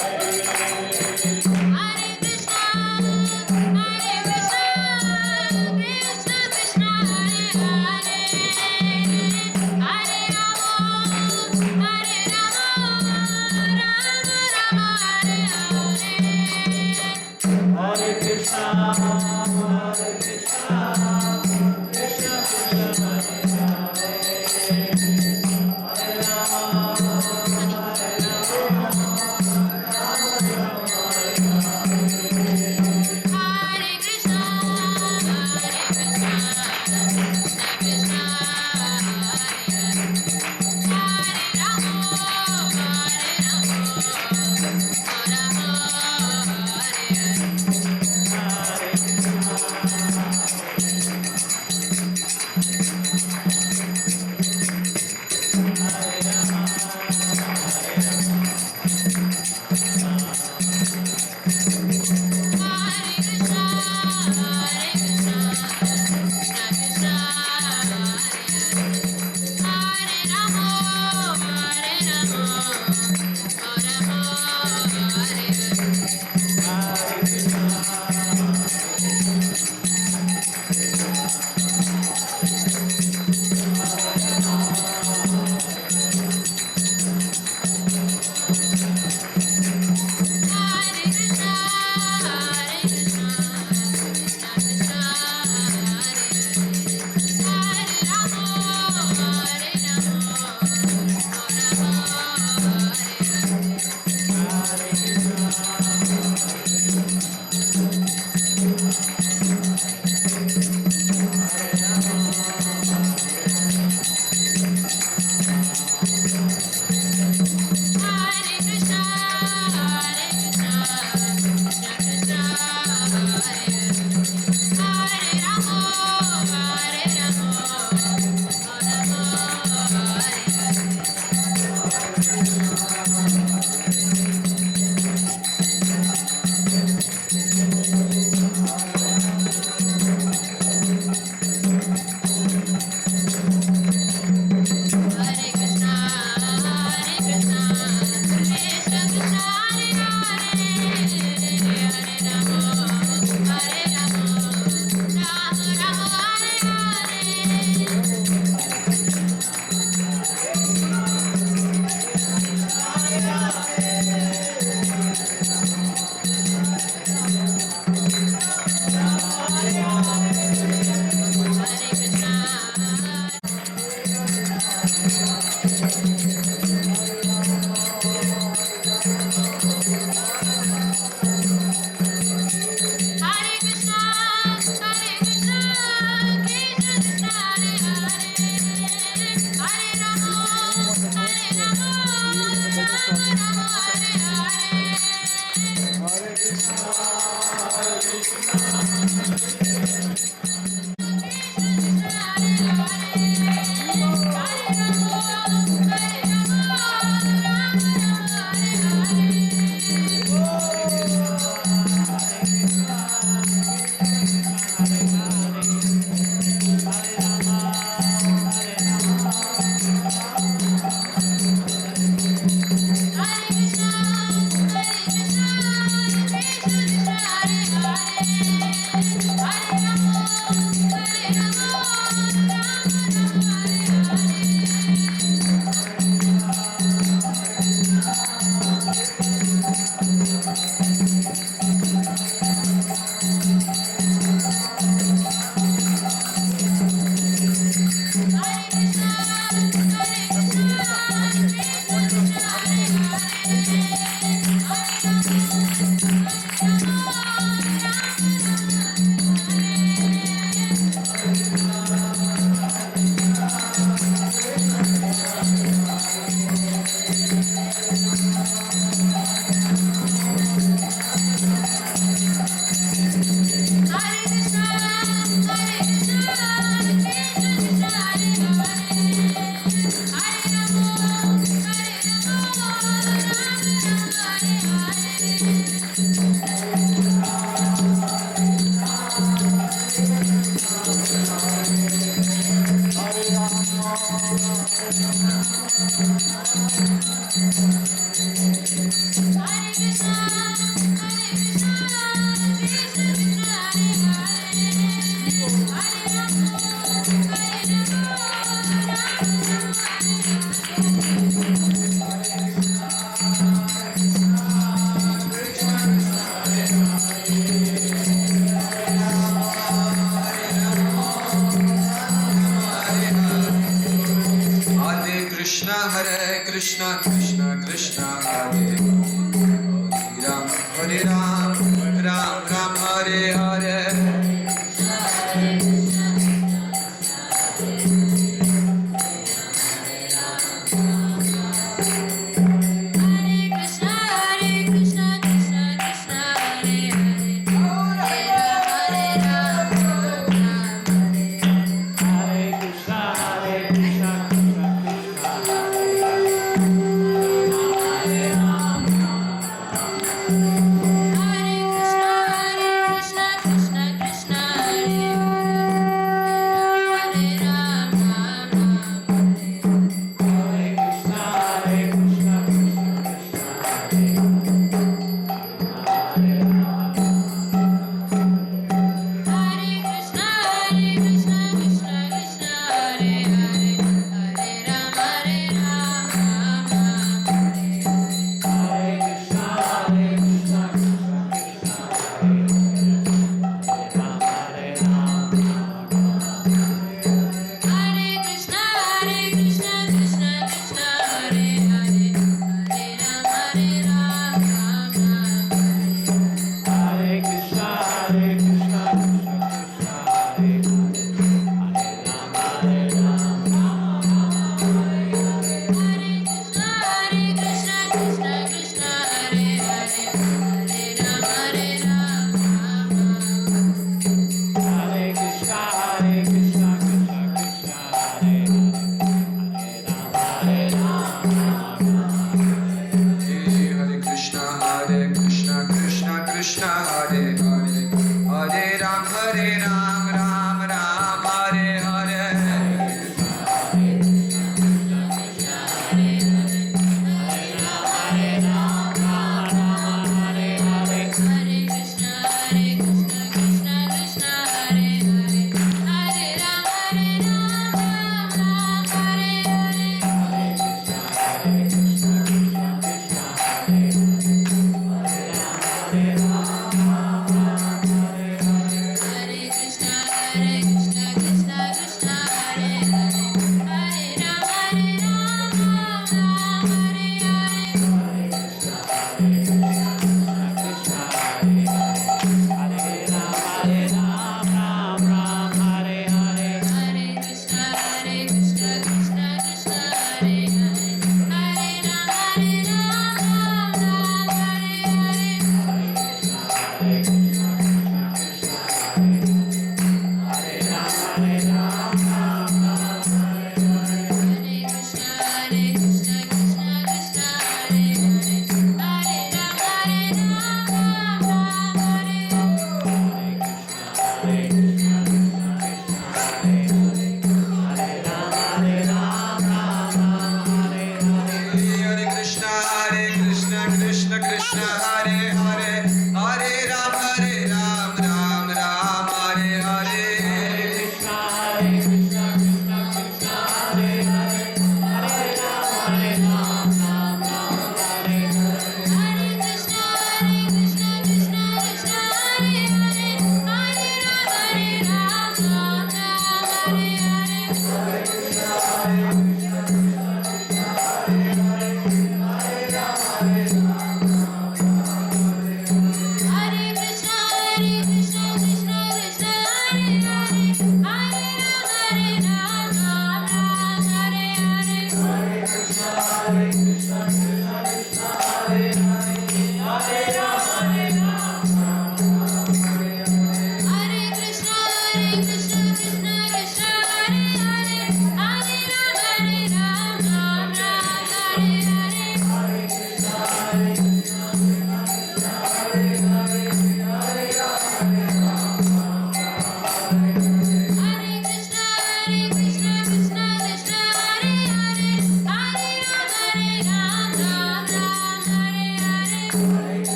Hare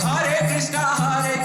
Hare Krishna, Hare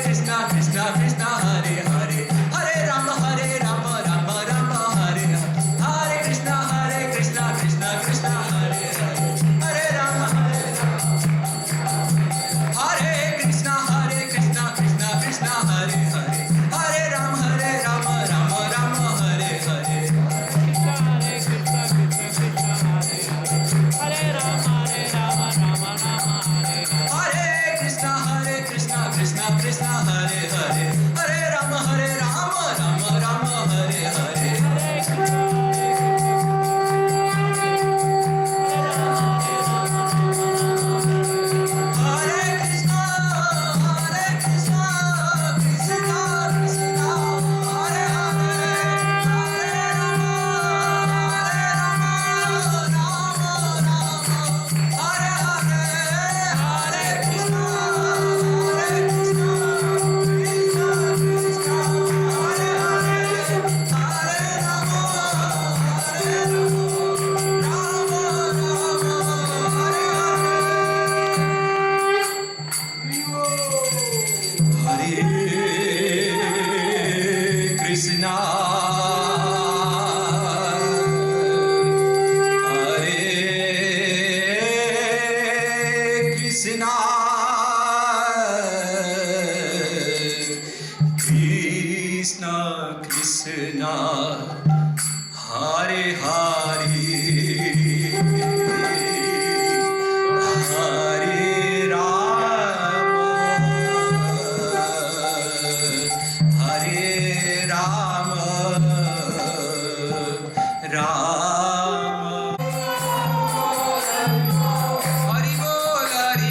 Krishna, Krishna Krishna, Hare Hare, Hare Rama, Hare Rama, Rama Rama, Hare Hare, Hare Krishna, Krishna Krishna, Hare Hare, Hare Rama, Hare Rama, Hare Hare, Hare Krishna, Krishna Krishna, Hare Hare, Hare Rama, Rama Rama, Hare Hare, Hare Krishna, Krishna Krishna, Hare Hare, Hare Rama, Hare Krishna, Krishna Krishna, Hare Hare, Hare Rama, Rama Rama, Hare Hare, Hare Krishna, Krishna Krishna, Hare Hare, Hare Rama, Rama Rama, Hare Hare, Hare Krishna, Krishna Krishna, Hare Hare, Hare Rama, Rama Rama, Hare Hare, Hare Krishna,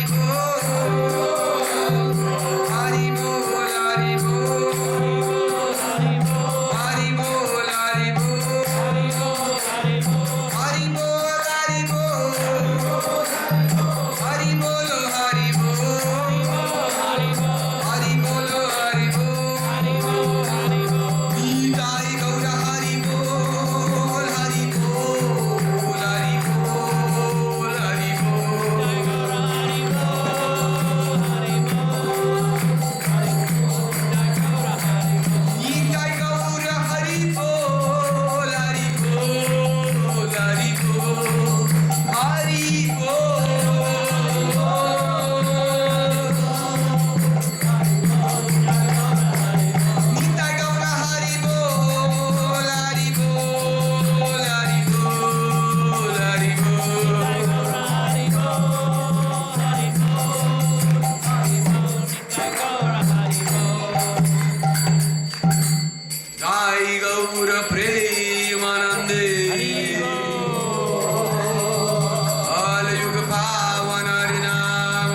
Hare Krishna, Hare Krishna,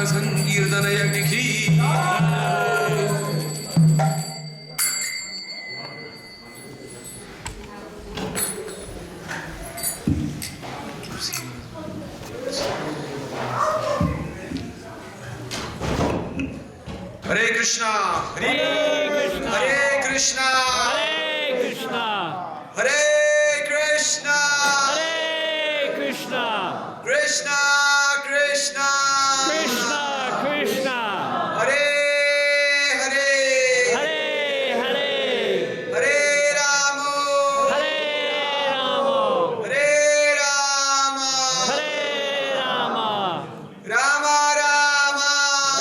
Krishna Krishna, Hare Hare, Hare Rama, Hare Rama,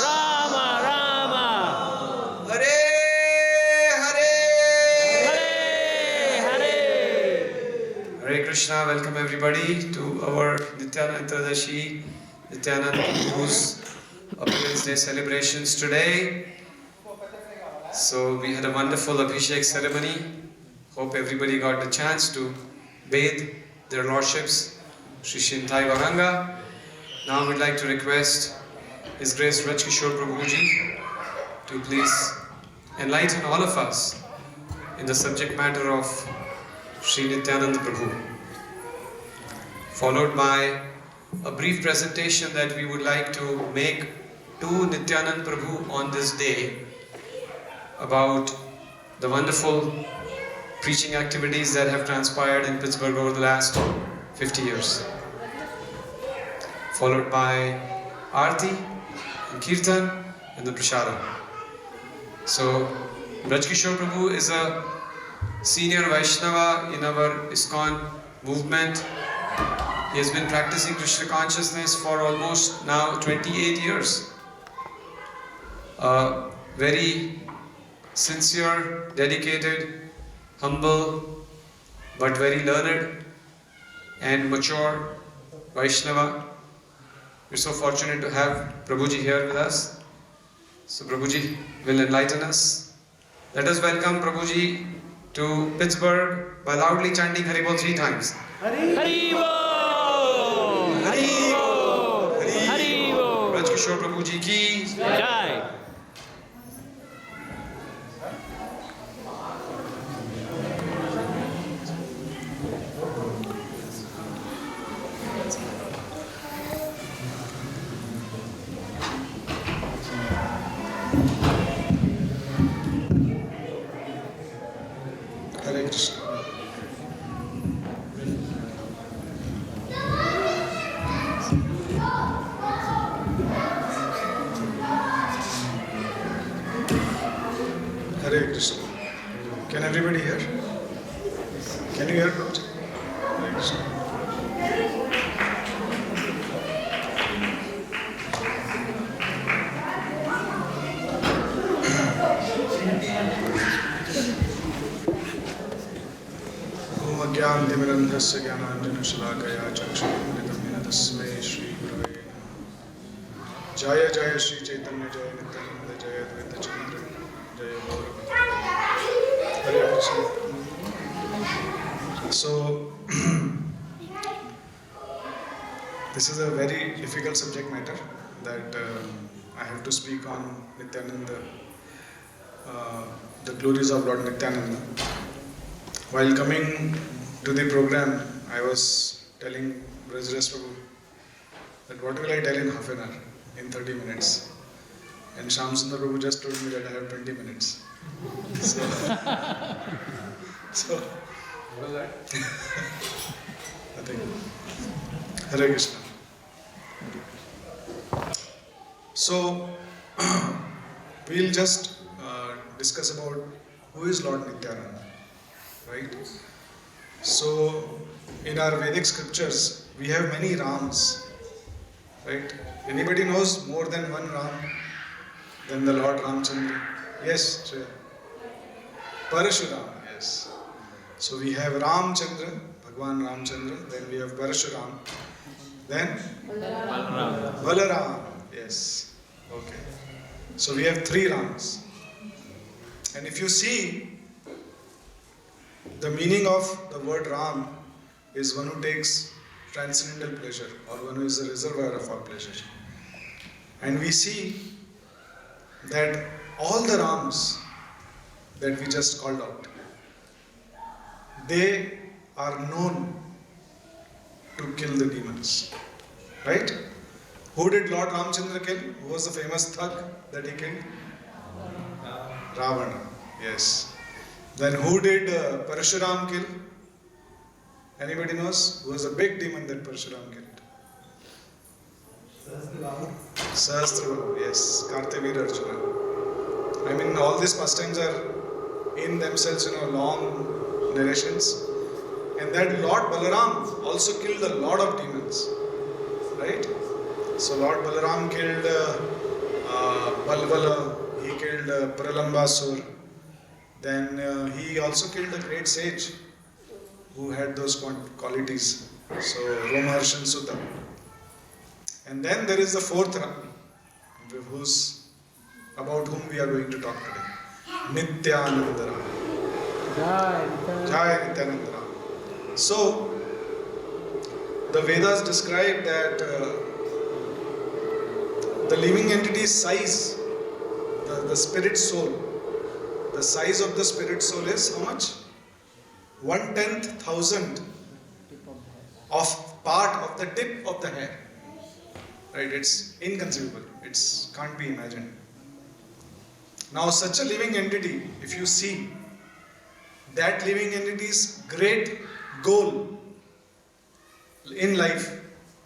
Rama Rama, Hare Hare. Hare Krishna, welcome everybody to our Nityananda Trayodashi, Nityananda Guru's Appearance Day celebrations today. So we had a wonderful Abhishek ceremony. Hope everybody got the chance to bathe their lordships, Shri Shintai Gauranga. Now we'd like to request His Grace Rajkishore Prabhuji to please enlighten all of us in the subject matter of Sri Nityananda Prabhu, followed by a brief presentation that we would like to make to Nityananda Prabhu on this day about the wonderful preaching activities that have transpired in Pittsburgh over the last 50 years, followed by Aarti and Kirtan and the Prashadam. So, Braj Kishore Prabhu is a senior Vaishnava in our ISKCON movement. He has been practicing Krishna consciousness for almost now 28 years. A very sincere, dedicated, humble, but very learned and mature Vaishnava. We're so fortunate to have Prabhuji here with us. So Prabhuji will enlighten us. Let us welcome Prabhuji to Pittsburgh by loudly chanting Haribol 3 times. Haribol! Haribol! Haribol! Braj Kishore Prabhuji ki Jai! Hare Krishna. Hare Krishna. Can everybody hear? Can you hear, Prabhuji? Hare Krishna. Om Ajnanatimirandhasya Jnananjana-shalakaya Chakshurumritam Yena Tasmai Shri Gurave Namaha. Jaya Jaya Shri Chaitanya Jaya Nityananda Jaya Advaita Chandra Jaya Gaurava. Hare Krishna. So, this is a very difficult subject matter that I have to speak on Nityananda, the glories of Lord Nityananda. While coming to the program, I was telling Brajras Prabhu that what will I tell in half an hour, in 30 minutes. And Shamsundar Prabhu just told me that I have 20 minutes. So what was that? Nothing. Hare Krishna. So, we'll just discuss about who is Lord Nityananda. Right? So, in our Vedic scriptures, we have many Rams. Right? Anybody knows more than one Ram than the Lord Ramchandra? Yes, Shreya. Parashuram, yes. So we have Ramchandra, Bhagwan Ramchandra, then we have Parashuram, then Balaram, yes. Okay. So we have 3 Rams. And if you see, the meaning of the word Ram is one who takes transcendental pleasure, or one who is a reservoir of all pleasure. And we see that all the Rams that we just called out, they are known to kill the demons. Right? Who did Lord Ramchandra kill? Who was the famous thug that he killed? Ravana. Yes. Then who did Parashuram kill? Anybody knows? Who was a big demon that Parashuram killed? Sahasrabhahu. Yes. Kartavir Arjuna. I mean, all these pastimes are in themselves, long narrations. And that Lord Balaram also killed a lot of demons. Right? So Lord Balaram killed Balvala, he killed Pralambasur. Then he also killed a great sage who had those qualities. So Romaharshan Sutta. And then there is the 4th Ram, about whom we are going to talk today. Nityananda Ram. Jai Nityananda Ram. So, the Vedas describe that the living entity's size, the spirit soul, The size of the spirit soul is how much? 1/10,000 of part of the tip of the hair. Right? It's inconceivable. It's can't be imagined. Now, such a living entity, if you see, that living entity's great goal in life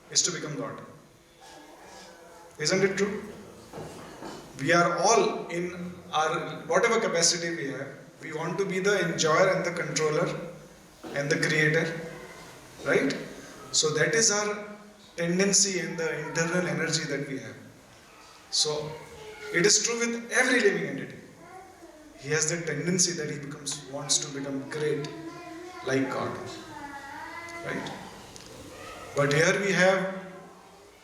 is to become God. Isn't it true? We are all in our whatever capacity we have, we want to be the enjoyer and the controller and the creator, right? So that is our tendency and the internal energy that we have. So it is true with every living entity. He has the tendency that he wants to become great like God, right? But here we have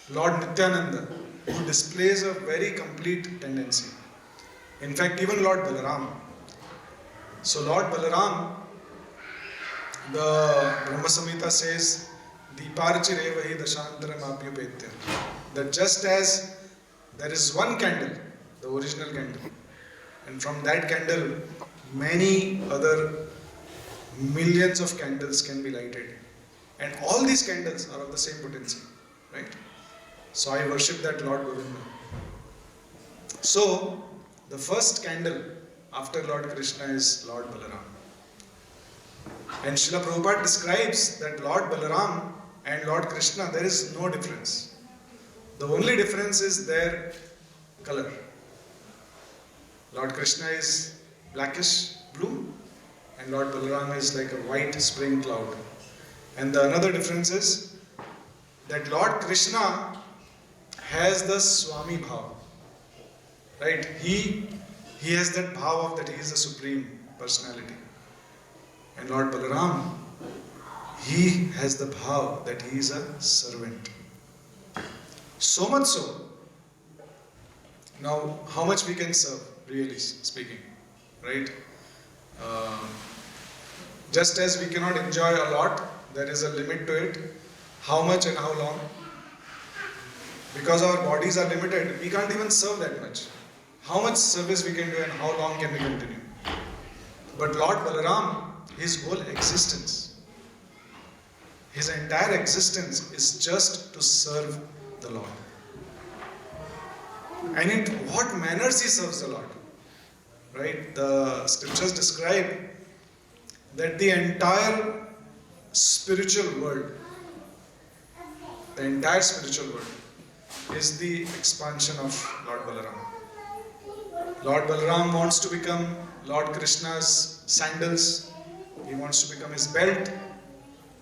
Lord Nityananda, who displays a very complete tendency. In fact, even Lord Balarama. So Lord Balaram, the Brahma Samhita says, Deeparchirevahi dashantaram apyupetya. That just as there is one candle, the original candle, and from that candle, many other millions of candles can be lighted. And all these candles are of the same potency, right? So I worship that Lord Govinda. So, the first candle after Lord Krishna is Lord Balaram. And Srila Prabhupada describes that Lord Balaram and Lord Krishna, there is no difference. The only difference is their color. Lord Krishna is blackish blue and Lord Balaram is like a white spring cloud. And the another difference is that Lord Krishna has the Swami Bhav. Right? He has that bhav of that he is the supreme personality. And Lord Balaram, he has the bhav that he is a servant. So much so. Now, how much we can serve, really speaking, right? Just as we cannot enjoy a lot, there is a limit to it. How much and how long? Because our bodies are limited, we can't even serve that much. How much service we can do and how long can we continue? But Lord Balaram, his whole existence, his entire existence is just to serve the Lord. And in what manners he serves the Lord? Right? The scriptures describe that the entire spiritual world, is the expansion of Lord Balaram. Lord Balaram wants to become Lord Krishna's sandals. He wants to become his belt,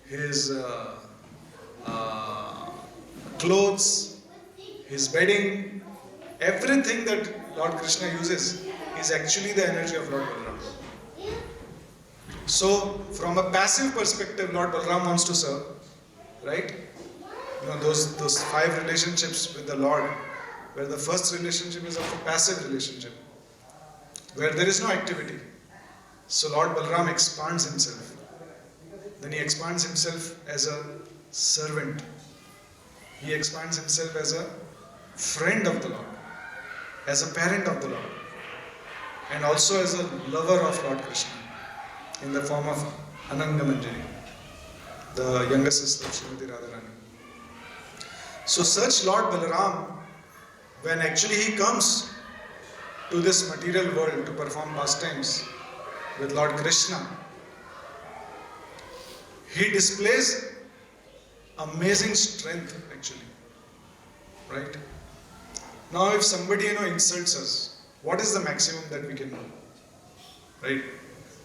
his clothes, his bedding. Everything that Lord Krishna uses is actually the energy of Lord Balaram. So, from a passive perspective, Lord Balaram wants to serve, right? You know, those 5 relationships with the Lord, where the first relationship is of a passive relationship, where there is no activity. So Lord Balaram expands himself. Then he expands himself as a servant. He expands himself as a friend of the Lord, as a parent of the Lord, and also as a lover of Lord Krishna in the form of Ananga Manjari, the younger sister of Srimati Radharani. So such Lord Balaram, when actually he comes to this material world to perform pastimes with Lord Krishna, he displays amazing strength actually, right? Now if somebody insults us, what is the maximum that we can do, right?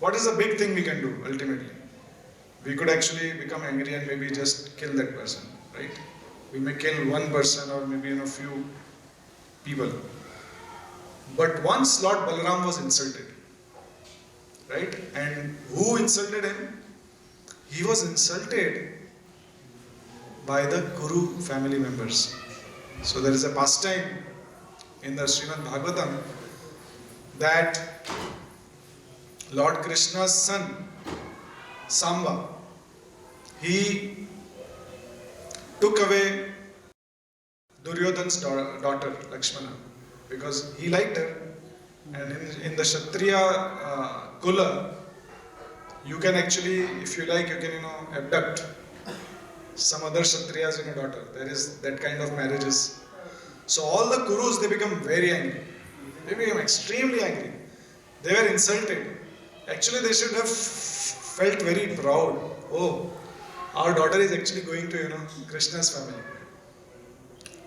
What is the big thing we can do ultimately? We could actually become angry and maybe just kill that person, right? We may kill one person or maybe few people. But once Lord Balaram was insulted, right? And who insulted him? He was insulted by the Kuru family members. So there is a pastime in the Srimad Bhagavatam that Lord Krishna's son, Samba, he took away Duryodhana's daughter, Lakshmana, because he liked her. And in the Kshatriya Kula, you can actually, if you like, you can, abduct some other Kshatriyas in a daughter. There is that kind of marriages. So all the Kurus, they become very angry. They became extremely angry. They were insulted. Actually, they should have felt very proud. Oh, our daughter is actually going to, Krishna's family.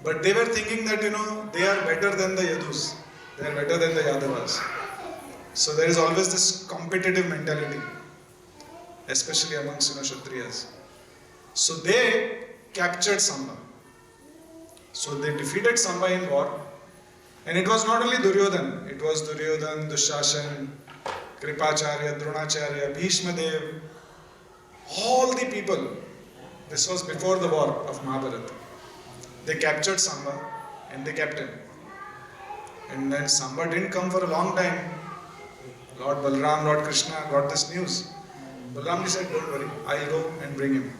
But they were thinking that, they are better than the Yadus. They are better than the Yadavas. So there is always this competitive mentality, especially amongst, Kshatriyas. So they captured Samba. So they defeated Samba in war. And it was not only Duryodhan. It was Duryodhan, Dushashan, Kripacharya, Dronacharya, Bhishma Dev. All the people. This was before the war of Mahabharata. They captured Samba and they kept him. And then Samba didn't come for a long time. Lord Balaram, Lord Krishna got this news. Balaram said, don't worry, I'll go and bring him.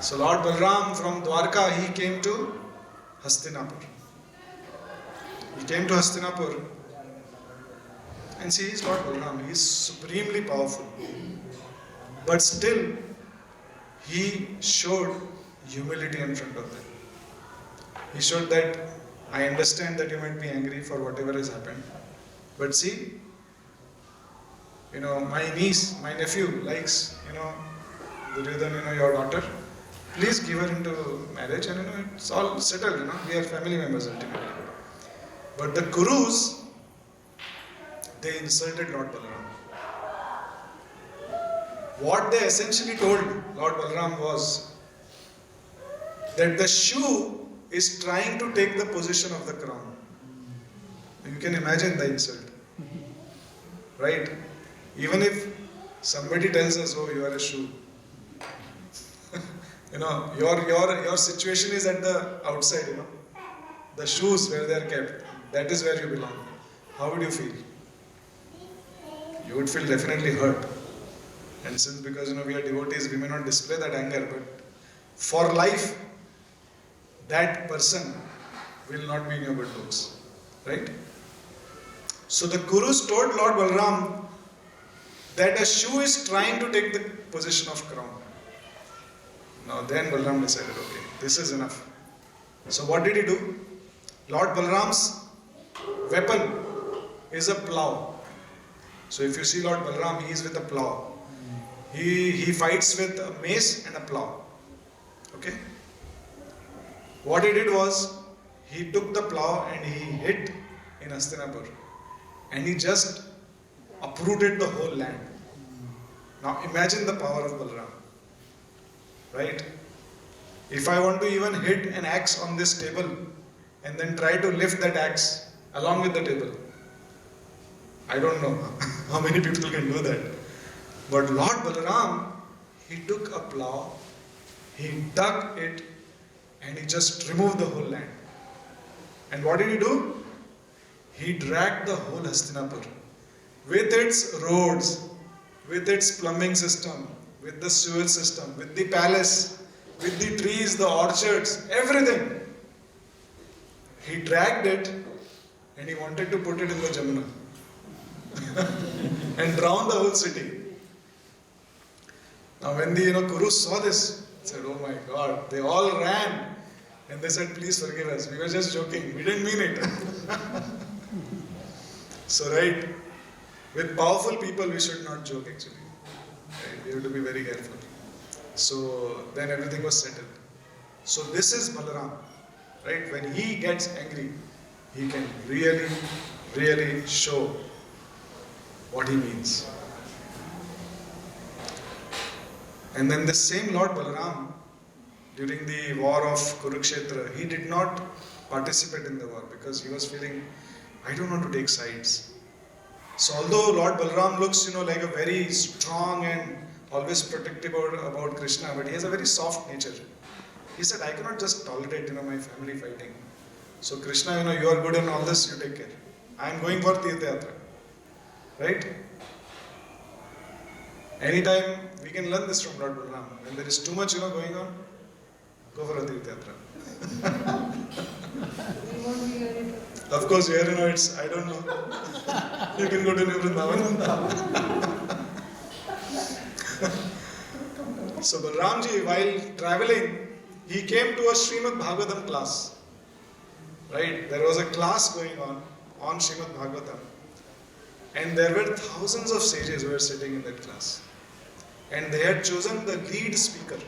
So Lord Balaram from Dwarka, he came to Hastinapur. He came to Hastinapur. And see, he's Lord Balaram. He is supremely powerful. But still, he showed humility in front of them. He showed that I understand that you might be angry for whatever has happened. But see, my niece, my nephew likes, Duryodhan, your daughter. Please give her into marriage and, it's all settled, We are family members ultimately. But the Kurus, they insulted Lord Balaram. What they essentially told Lord Balaram was that the shoe is trying to take the position of the crown. You can imagine the insult. Right? Even if somebody tells us, oh, you are a shoe. Your situation is at the outside, The shoes where they are kept. That is where you belong. How would you feel? You would feel definitely hurt. And since because we are devotees, we may not display that anger, but for life, that person will not be in your good books. Right? So the Kurus told Lord Balaram that a shoe is trying to take the position of crown. Now then Balaram decided, okay, this is enough. So what did he do? Lord Balaram's weapon is a plow. So if you see Lord Balaram, he is with a plow. He fights with a mace and a plow. Okay? What he did was, he took the plow and he hit in Hastinapur. And he just uprooted the whole land. Now imagine the power of Balaram. Right? If I want to even hit an axe on this table and then try to lift that axe along with the table, I don't know how many people can do that. But Lord Balaram, he took a plow, he dug it, and he just removed the whole land. And what did he do? He dragged the whole Hastinapur with its roads, with its plumbing system, with the sewage system, with the palace, with the trees, the orchards, everything. He dragged it and he wanted to put it in the Jamuna and drown the whole city. Now when the Kurus saw this, said, oh my God, they all ran and they said, please forgive us. We were just joking. We didn't mean it. So right, with powerful people we should not joke actually. Right? We have to be very careful. So then everything was settled. So this is Balaram. Right? When he gets angry, he can really, really show what he means. And then the same Lord Balaram, during the war of Kurukshetra, he did not participate in the war because he was feeling, I don't want to take sides. So although Lord Balaram looks, like a very strong and always protective about Krishna, but he has a very soft nature. He said, I cannot just tolerate, my family fighting. So Krishna, you are good in all this, you take care. I am going for Tirtha Yatra. Right? Anytime we can learn this from Lord Balaram. When there is too much, going on, go for a Tirtha Yatra. Of course, here it's, I don't know. You can go to New Vrindavan. So Balramji, while traveling, he came to a Srimad Bhagavatam class. Right? There was a class going on Srimad Bhagavatam. And there were thousands of sages who were sitting in that class. And they had chosen the lead speaker.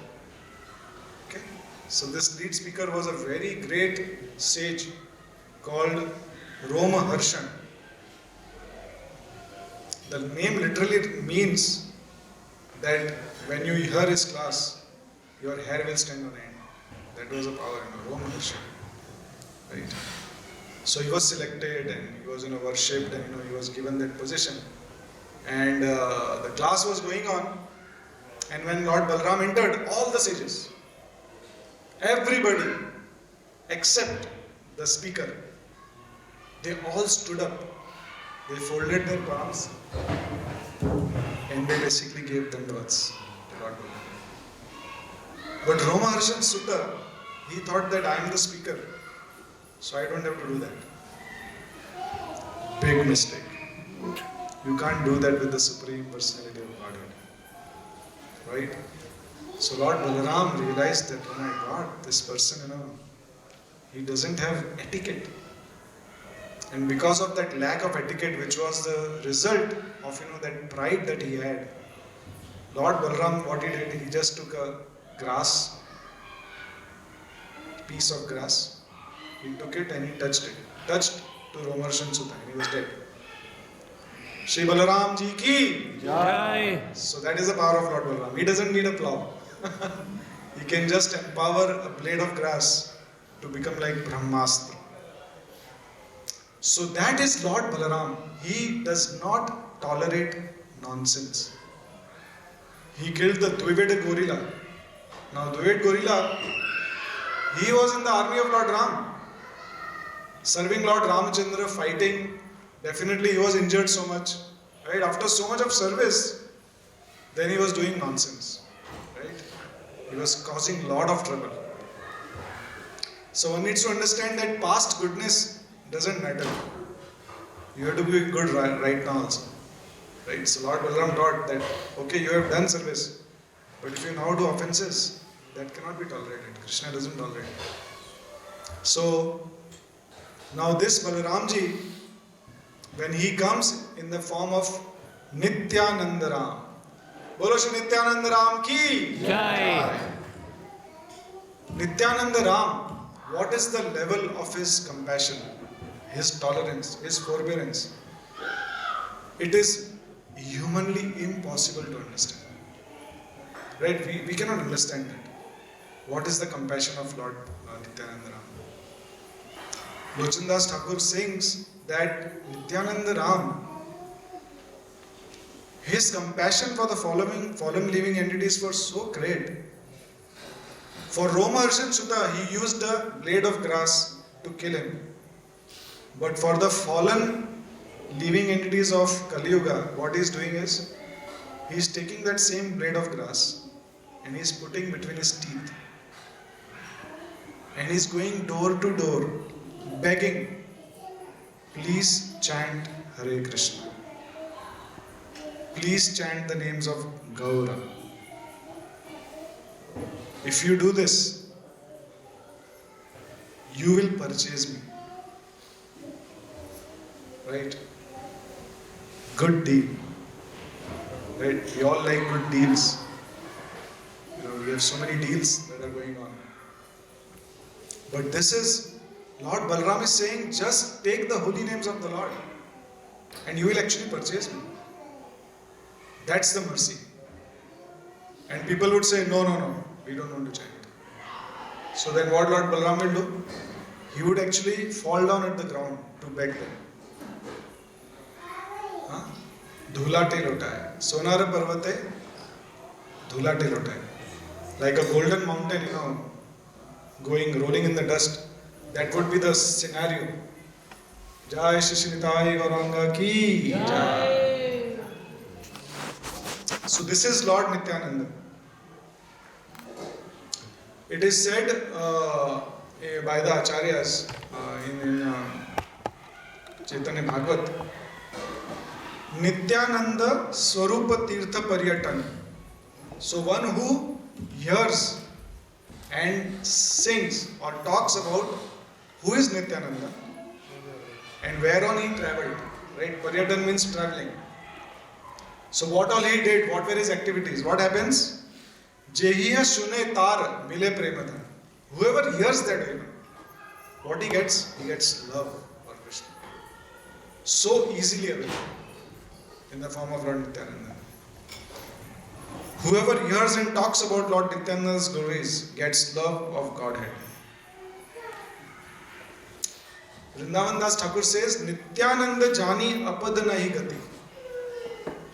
Okay? So this lead speaker was a very great sage called Roma Harshan. The name literally means that when you hear his class, your hair will stand on end. That was a power, Roma Harshan. Right? So he was selected and he was worshipped and he was given that position. And the class was going on, and when Lord Balaram entered, all the sages, everybody except the speaker, they all stood up. They folded their palms and they basically gave dandavats to Lord Balaram. But Roma Harshan Sutta, he thought that I am the speaker, so I don't have to do that. Big mistake. You can't do that with the Supreme Personality of Godhead. Right? So Lord Balaram realized that, oh my God, this person, he doesn't have etiquette. And because of that lack of etiquette, which was the result of, that pride that he had, Lord Balaram, what he did, he just took a piece of grass, he took it and he touched to Roma Harshan Sutta, and he was dead. Shri Balaram Ji ki Jai. So that is the power of Lord Balaram. He doesn't need a plow. He can just empower a blade of grass to become like Brahmastra. So that is Lord Balaram. He does not tolerate nonsense. He killed the Dviveda gorilla. Now Dviveda gorilla, he was in the army of Lord Ram, serving Lord Ramachandra, fighting. Definitely he was injured so much. Right? After so much of service, then he was doing nonsense. Right? He was causing a lot of trouble. So one needs to understand that past goodness doesn't matter. You have to be good right now also. Right? So Lord Balaram taught that, okay, you have done service, but if you now do offenses, that cannot be tolerated. Krishna doesn't tolerate it. So now this Balaramji, when he comes in the form of Nityananda Ram, Bolo Shri Nityananda Ram ki Jai. Nityananda Ram, what is the level of his compassion, his tolerance, his forbearance? It is humanly impossible to understand. Right? We cannot understand that. What is the compassion of Lord Nityananda Ram? Lochandas Thakur sings that Nityananda Ram, his compassion for the fallen living entities was so great. For Roma Harshan Sutta, he used a blade of grass to kill him. But for the fallen living entities of Kali Yuga, what he is doing is, he is taking that same blade of grass and he is putting between his teeth. And he is going door to door, begging, please chant Hare Krishna. Please chant the names of Gaura. If you do this, you will purchase me. Right? Good deal. Right? We all like good deals. We have so many deals that are going on. But this is, Lord Balaram is saying, just take the holy names of the Lord and you will actually purchase me. That's the mercy. And people would say, no, we don't want to chant. So then what Lord Balaram will do? He would actually fall down at the ground to beg them. Dhulate lotaye. Sonara parvate, dhulate lotaye. Like a golden mountain, rolling in the dust. That would be the scenario. Jai Shri Nitai Gauranga ki Jai. So this is Lord Nityananda. It is said by the Acharyas in Chaitanya Bhagavat, Nityananda Swarupa Tirtha Paryatan. So one who hears and sings or talks about who is Nityananda and whereon he travelled, right? Paryatan means travelling. So what all he did, what were his activities? What happens? Jehiya shune tar mile premadhan. Whoever hears that hymn, what he gets love for Krishna. So easily available in the form of Lord Nityananda. Whoever hears and talks about Lord Nityananda's glories gets love of Godhead. Vrindavan Das Thakur says, Nityananda jani apad nahi gati.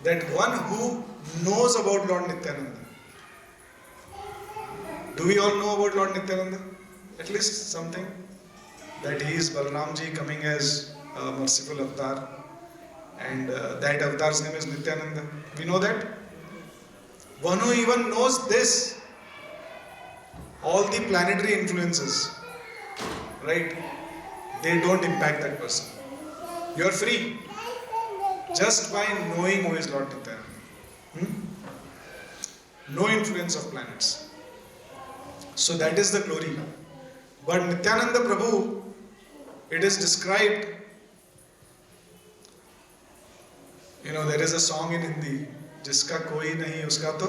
That one who knows about Lord Nityananda. Do we all know about Lord Nityananda? At least something. That he is Balaramji coming as a merciful avatar. And that avatar's name is Nityananda. We know that? One who even knows this, all the planetary influences, right? They don't impact that person. You are free just by knowing who is Lord Nityananda. No influence of planets. So that is the glory. But Nityananda Prabhu, it is described, there is a song in Hindi, जिसका कोई नहीं उसका तो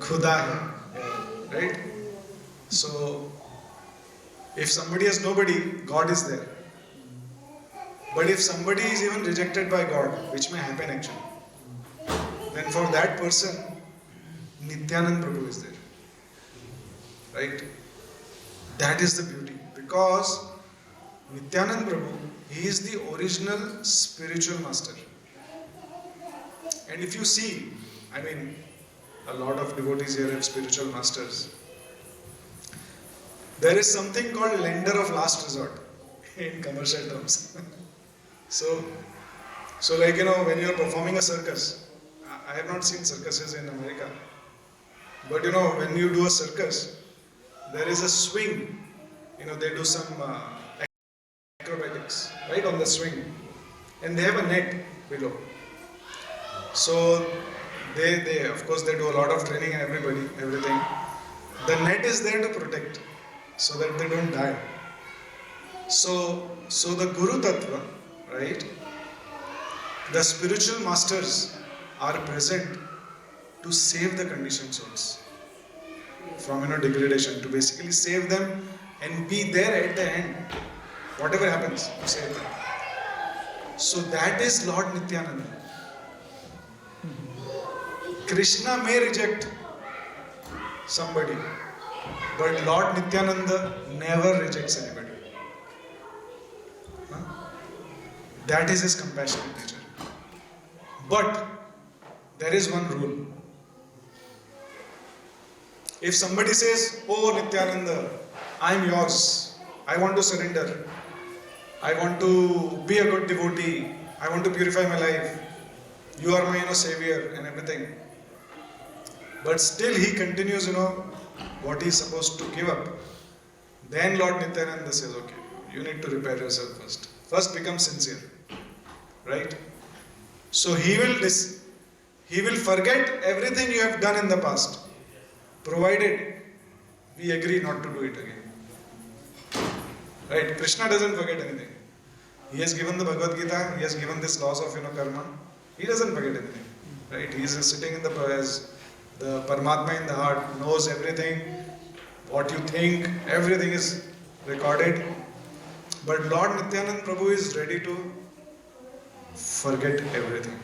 खुदा है, right? So if somebody has nobody, God is there. But if somebody is even rejected by God, which may happen actually, then for that person, Nityananda Prabhu is there, right? That is the beauty, because Nityananda Prabhu, he is the original spiritual master. And if you see, a lot of devotees here have spiritual masters. There is something called lender of last resort in commercial terms. So when you are performing a circus, I have not seen circuses in America, but when you do a circus, there is a swing. They do some acrobatics, right, on the swing, and they have a net below. So they of course they do a lot of training and everything. The net is there to protect, so that they don't die. So the Guru Tattva, right? The spiritual masters are present to save the conditioned souls from degradation, to basically save them and be there at the end, whatever happens, to save them. So that is Lord Nityananda. Krishna may reject somebody, but Lord Nityananda never rejects anybody. That is his compassionate nature. But there is one rule. If somebody says, "Oh Nityananda, I am yours. I want to surrender. I want to be a good devotee. I want to purify my life. You are my savior and everything." But still he continues, what he is supposed to give up. Then Lord Nityananda says, "Okay, you need to repair yourself first. First become sincere." Right? So he will forget everything you have done in the past, provided we agree not to do it again. Right? Krishna doesn't forget anything. He has given the Bhagavad Gita, he has given this laws of karma. He doesn't forget anything. Right? He is sitting in as the Paramatma in the heart, knows everything, what you think, everything is recorded. But Lord Nityananda Prabhu is ready to forget everything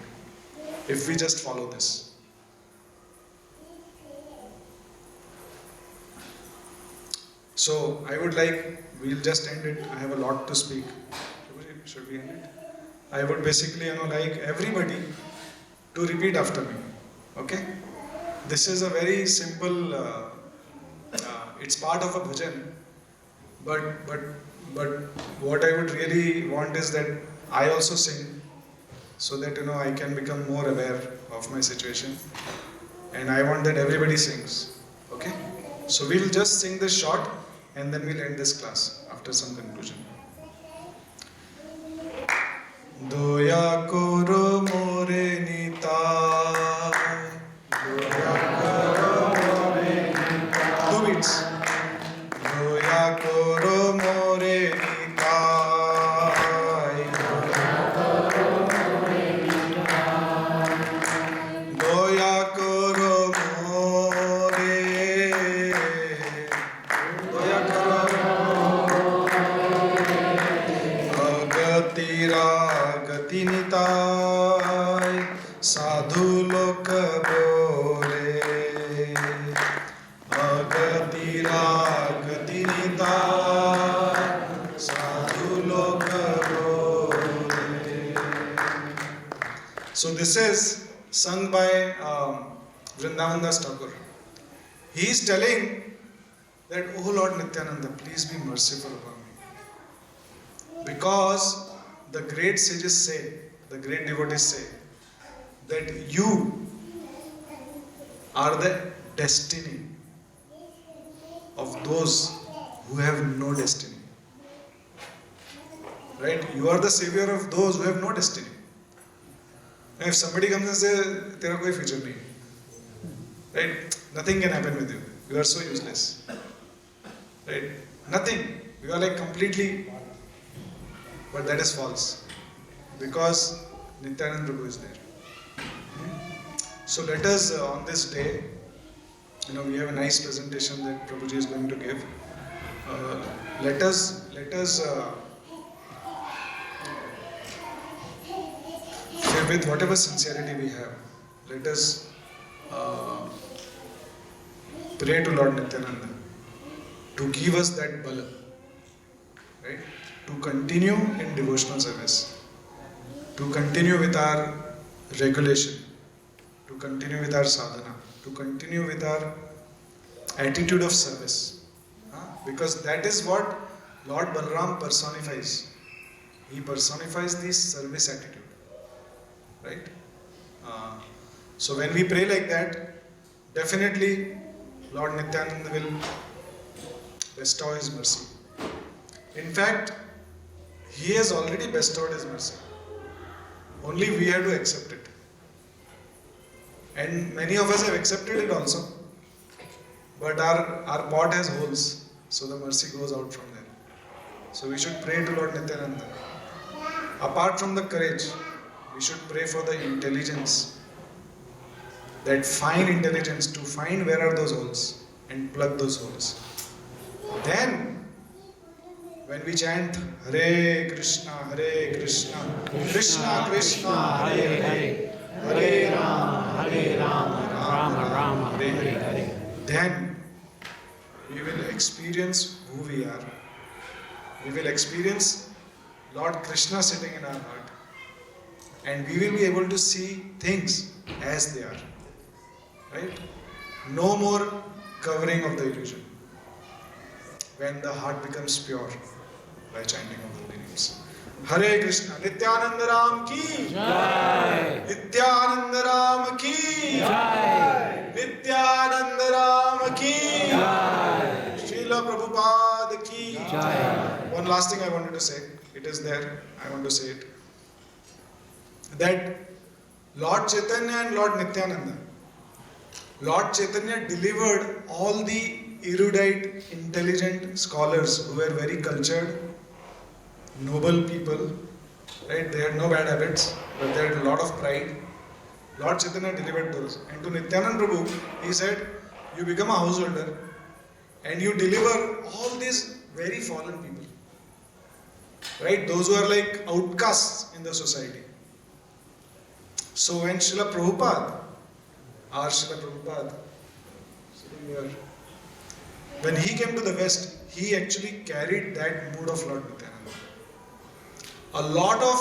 if we just follow this. So we'll just end it. I have a lot to speak. Should we end it? I would basically, like everybody to repeat after me. Okay? This is a very simple, it's part of a bhajan, but what I would really want is that I also sing, so that I can become more aware of my situation, and I want that everybody sings. Okay? So we'll just sing this short and then we'll end this class after some conclusion. দয়া করো মোরে নিতাই, দয়া করো মোরে Nitai, 2 beats, দয়া করো মোরে নিতাই, দয়া করো মোরে, দয়া করো অগতিরা গতি নিতাই, সাধু লোক বলে অগতিরা গতি নিতাই, সাধু লোক বলে. So this is sung by Vrindavan Das Thakur. He is telling that, oh Lord Nityananda, please be merciful upon me. Because the great sages say, the great devotees say, that you are the destiny of those who have no destiny. Right? You are the savior of those who have no destiny. If somebody comes and says, "Tera koi future nahi," right? Nothing can happen with you. You are so useless. Right? Nothing. You are like completely. But that is false. Because Nityananda Prabhu is there. So let us, on this day, we have a nice presentation that Prabhuji is going to give. Let us with whatever sincerity we have, let us pray to Lord Nityananda to give us that bala, right? To continue in devotional service, to continue with our regulation, to continue with our sadhana, to continue with our attitude of service. Because that is what Lord Balarama personifies. He personifies the service attitude. Right? So when we pray like that, definitely Lord Nityananda will bestow His mercy. In fact, He has already bestowed His mercy. Only we have to accept it. And many of us have accepted it also. But our pot has holes, so the mercy goes out from there. So we should pray to Lord Nityananda. Apart from the courage, we should pray for the intelligence, that fine intelligence to find where are those holes and plug those holes. Then, when we chant Hare Krishna, Krishna Krishna, Hare Hare, Hare Rama, Rama Rama, Hare Hare, then we will experience who we are. We will experience Lord Krishna sitting in our heart. And we will be able to see things as they are. Right? No more covering of the illusion. When the heart becomes pure by chanting of holy names. Hare Krishna. Nityananda Ram ki Jai. Nityananda Ram ki Jai. Nityananda Ram ki Jai. Srila Prabhupada ki Jai. One last thing I wanted to say. It is there. I want to say it. That Lord Chaitanya and Lord Nityananda, Lord Chaitanya delivered all the erudite, intelligent scholars who were very cultured, noble people, right? They had no bad habits, but they had a lot of pride. Lord Chaitanya delivered those. And to Nityananda Prabhu, he said, you become a householder and you deliver all these very fallen people, right? Those who are like outcasts in the society. So when Srila Prabhupada, our Srila Prabhupada, when he came to the West, he actually carried that mood of Lord Nityananda. A lot of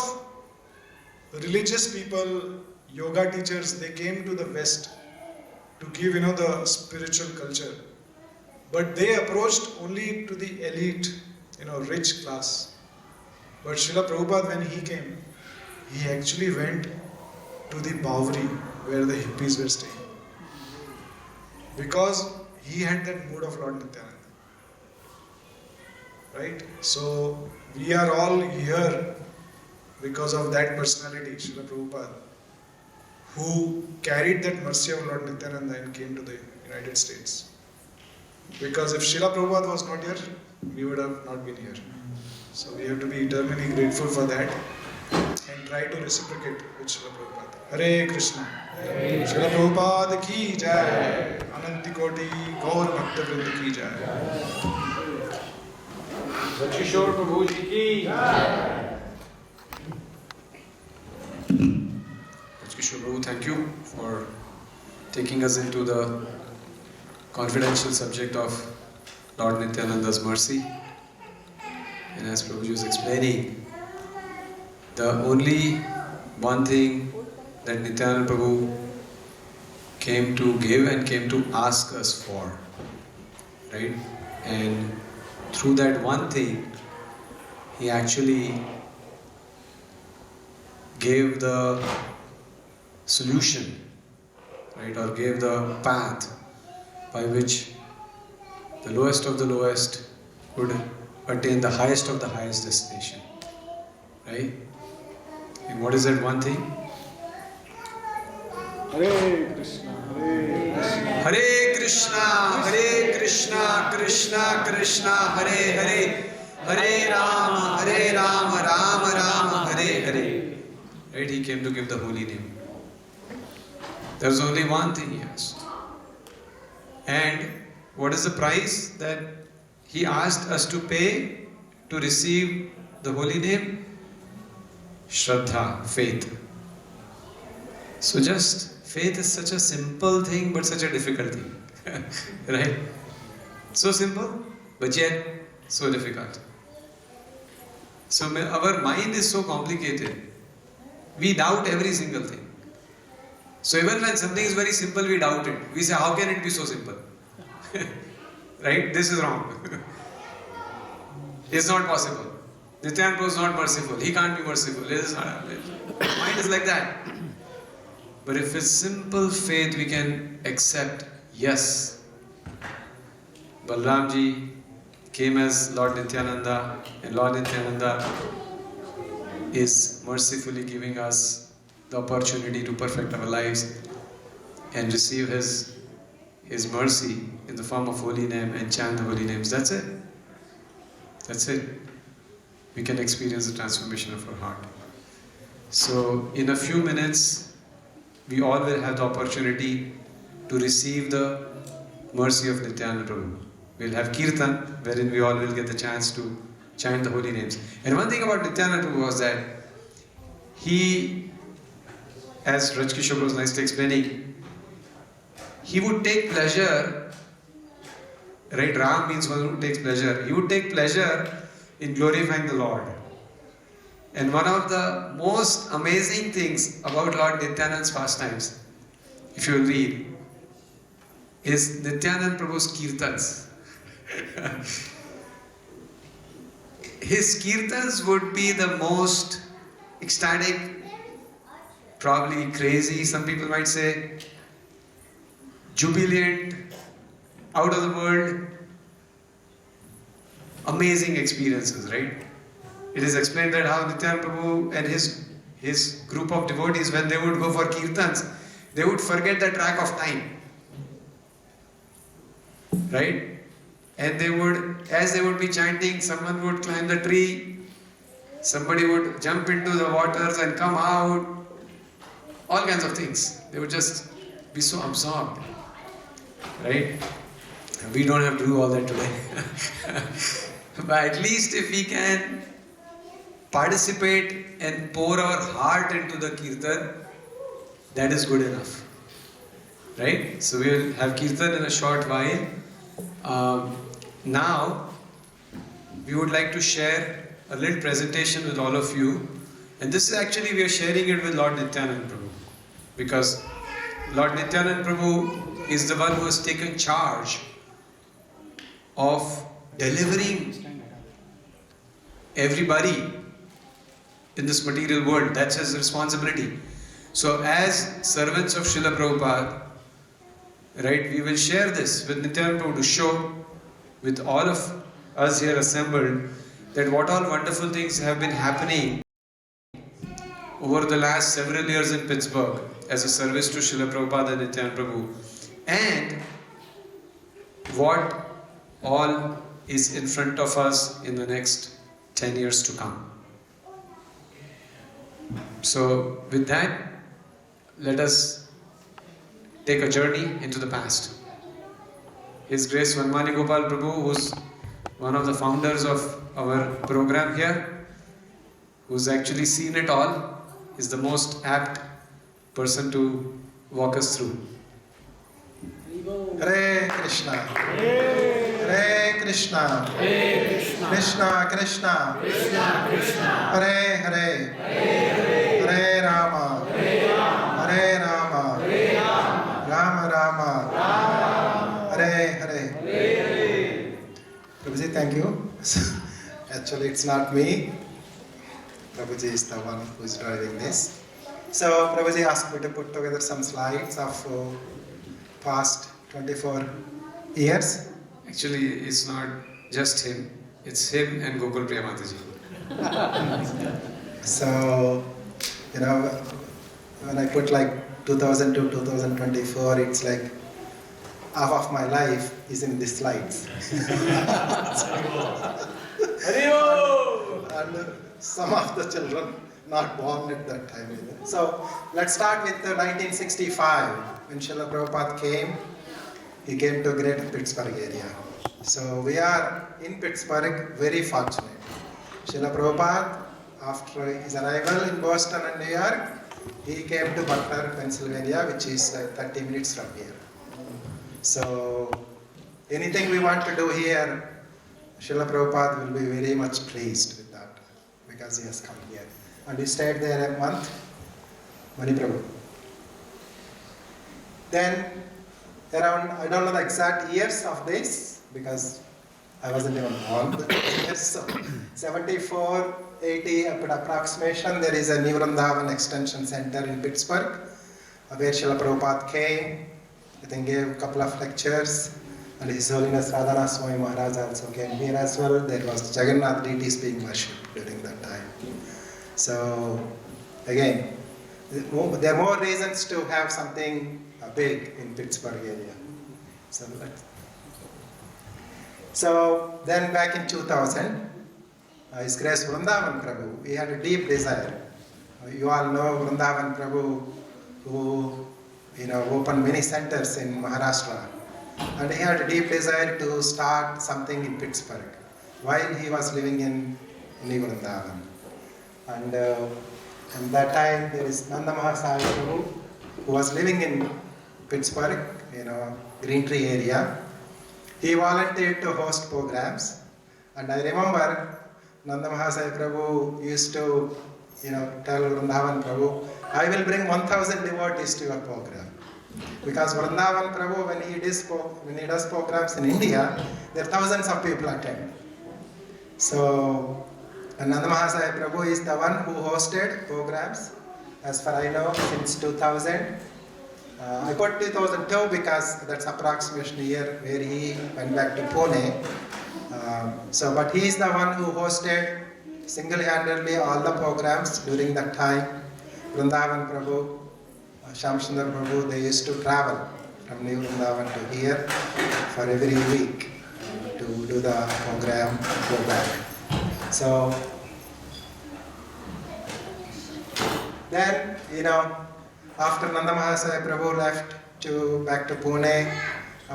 religious people, yoga teachers, they came to the West to give, the spiritual culture. But they approached only to the elite, rich class. But Srila Prabhupada, when he came, he actually went to the Bowery where the hippies were staying. Because he had that mood of Lord Nityananda. Right? So we are all here because of that personality, Srila Prabhupada, who carried that mercy of Lord Nityananda and came to the United States. Because if Srila Prabhupada was not here, we would have not been here. So we have to be eternally grateful for that and try to reciprocate with Srila Prabhupada. Hare Krishna. Srila Prabhupada ki jai. Ananti Koti Gaur Bhakta Vrinda ki jai. Kishore Prabhu ji ki jai. Kishore Prabhu, thank you for taking us into the confidential subject of Lord Nityananda's mercy. And as Prabhuji was explaining, the only one thing that Nityananda Prabhu came to give and came to ask us for, right? And through that one thing, he actually gave the solution, right? Or gave the path by which the lowest of the lowest would attain the highest of the highest destination, right? And what is that one thing? Hare Krishna, Hare Krishna. Hare Krishna, Hare Krishna, Krishna Krishna, Hare Hare, Hare Rama, Rama Rama, Hare Hare. Right? He came to give the holy name. There's only one thing he asked. And what is the price that he asked us to pay to receive the holy name? Shraddha, faith. So just faith is such a simple thing but such a difficult thing. Right? So simple but yet so difficult. So our mind is so complicated. We doubt every single thing. So even when something is very simple, we doubt it. We say, how can it be so simple? Right? This is wrong. It's not possible. Nityananda Prabhu is not merciful. He can't be merciful. It is not happening. Mind is like that. But if it's simple faith, we can accept, yes, Balaramji came as Lord Nityananda, and Lord Nityananda is mercifully giving us the opportunity to perfect our lives and receive His mercy in the form of holy name and chant the holy names. That's it. That's it. We can experience the transformation of our heart. So in a few minutes, we all will have the opportunity to receive the mercy of Nityananda Prabhu. We'll have Kirtan, wherein we all will get the chance to chant the holy names. And one thing about Nityananda Prabhu was that he, as Raj Kishore was nicely explaining, he would take pleasure, right? Ram means one who takes pleasure. He would take pleasure in glorifying the Lord. And one of the most amazing things about Lord Nityananda's pastimes, if you will read, is Nityananda Prabhu's Kirtans. His Kirtans would be the most ecstatic, probably crazy, some people might say, jubilant, out of the world, amazing experiences, right? It is explained that how Nityananda Prabhu and his group of devotees, when they would go for Kirtans, they would forget the track of time. Right? And they would, as they would be chanting, someone would climb the tree, somebody would jump into the waters and come out, all kinds of things. They would just be so absorbed. Right? We don't have to do all that today. But at least if we can participate and pour our heart into the Kirtan, that is good enough. Right? So we will have Kirtan in a short while. Now, we would like to share a little presentation with all of you. And this is actually, we are sharing it with Lord Nityananda Prabhu. Because Lord Nityananda Prabhu is the one who has taken charge of delivering everybody in this material world. That's his responsibility. So as servants of Srila Prabhupada, right, we will share this with Nityananda Prabhu to show with all of us here assembled that what all wonderful things have been happening over the last several years in Pittsburgh as a service to Srila Prabhupada and Nityananda Prabhu, and what all is in front of us in the next 10 years to come. So with that, let us take a journey into the past. His Grace Vanmani Gopal Prabhu, who's one of the founders of our program here, who's actually seen it all, is the most apt person to walk us through. Hare Krishna. Hare Krishna. Krishna Krishna. Hare Hare. Hare Rama. Hare Rama. Rama Rama. Hare Hare. Prabhuji, thank you. Actually, it's not me. Prabhuji is the one who is driving this. So, Prabhuji asked me to put together some slides of past 24 years. Actually, it's not just him, it's him and Gokul Priya Mataji. So, when I put like 2000 to 2024, it's like half of my life is in these slides. And some of the children not born at that time either. So let's start with 1965 when Srila Prabhupada came. He came to Greater Pittsburgh area. So we are in Pittsburgh very fortunate. Srila Prabhupada, after his arrival in Boston and New York, he came to Butler, Pennsylvania, which is 30 minutes from here. So anything we want to do here, Srila Prabhupada will be very much pleased with that because he has come here. And we stayed there a month, Mani Prabhu. Then around, I don't know the exact years of this because I wasn't even born. So 74, 80 approximation, there is a New Vrindavan Extension Center in Pittsburgh where Srila Prabhupada came. I think gave a couple of lectures, and His Holiness Radhana Swami Maharaj also came here as well. There was Jagannath deities being worshipped during that time. So again, there are more reasons to have something big in Pittsburgh area. So then back in 2000, His Grace Vrindavan Prabhu, he had a deep desire. You all know Vrindavan Prabhu, who opened many centers in Maharashtra, and he had a deep desire to start something in Pittsburgh while he was living in New Vrindavan. And at that time there is Nanda Mahasaya Prabhu, who was living in Pittsburgh, Green Tree area. He volunteered to host programs, and I remember Nanda Mahasaya Prabhu used to tell Vrindavan Prabhu, I will bring 1,000 devotees to your program. Because Vrindavan Prabhu, when he does programs in India, there are thousands of people attend. So, Nanda Mahasaya Prabhu is the one who hosted programs, as far I know, since 2000. I put 2002 because that's approximation year where he went back to Pune. But he is the one who hosted single-handedly all the programs during that time. Vrindavan Prabhu, Shamsundar Prabhu, they used to travel from New Vrindavan to here for every week to do the program and go back. So then, after Nanda Mahasaya Prabhu left back to Pune,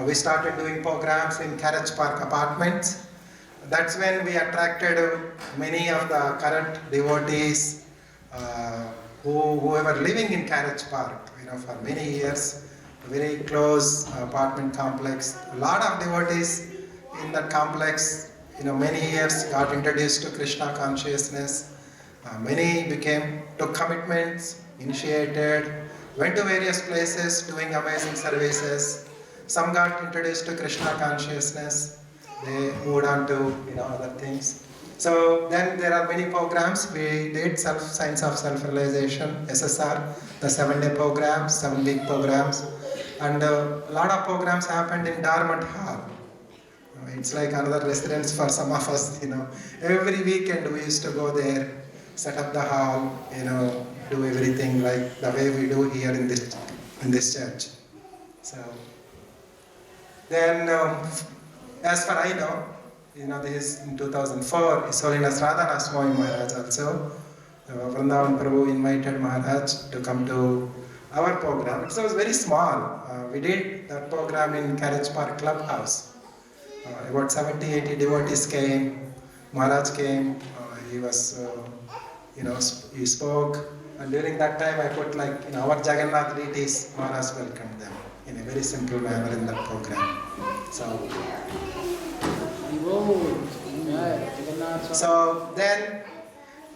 we started doing programs in Carriage Park apartments. That's when we attracted many of the current devotees who were living in Carriage Park, for many years, very close apartment complex. A lot of devotees in that complex, many years got introduced to Krishna consciousness. Many took commitments, initiated, went to various places doing amazing services. Some got introduced to Krishna consciousness. They moved on to other things. So then there are many programs. We did Science of Self-Realization, SSR, the 7-day programs, 7-week programs. And a lot of programs happened in Darmot Hall. It's like another residence for some of us, Every weekend we used to go there set up the hall, do everything like the way we do here in this church. So then, as far I know, this is in 2004, His Holiness Radhanath Swami Maharaj also, Vrindavan Prabhu invited Maharaj to come to our program. It was very small. We did that program in Carriage Park Clubhouse. About 70-80 devotees came. Maharaj came. He was, he spoke. And during that time, I put our Jagannath deities, Maharaj welcomed them in a very simple manner in that program. So then,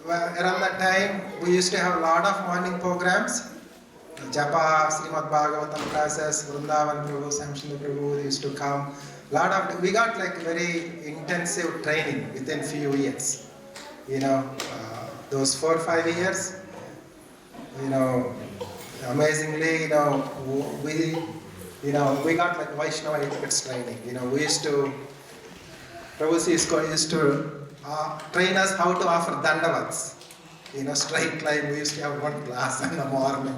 around that time, we used to have a lot of morning programs. Japa, Srimad Bhagavatam classes, Vrindavan Prabhu, Samshinda Prabhu used to come. We got very intensive training within few years. Those 4 or 5 years, amazingly, we got Vaishnava etiquette training. We used to, Prabhuji used to train us how to offer dandavats. Straight line, we used to have one class in the morning.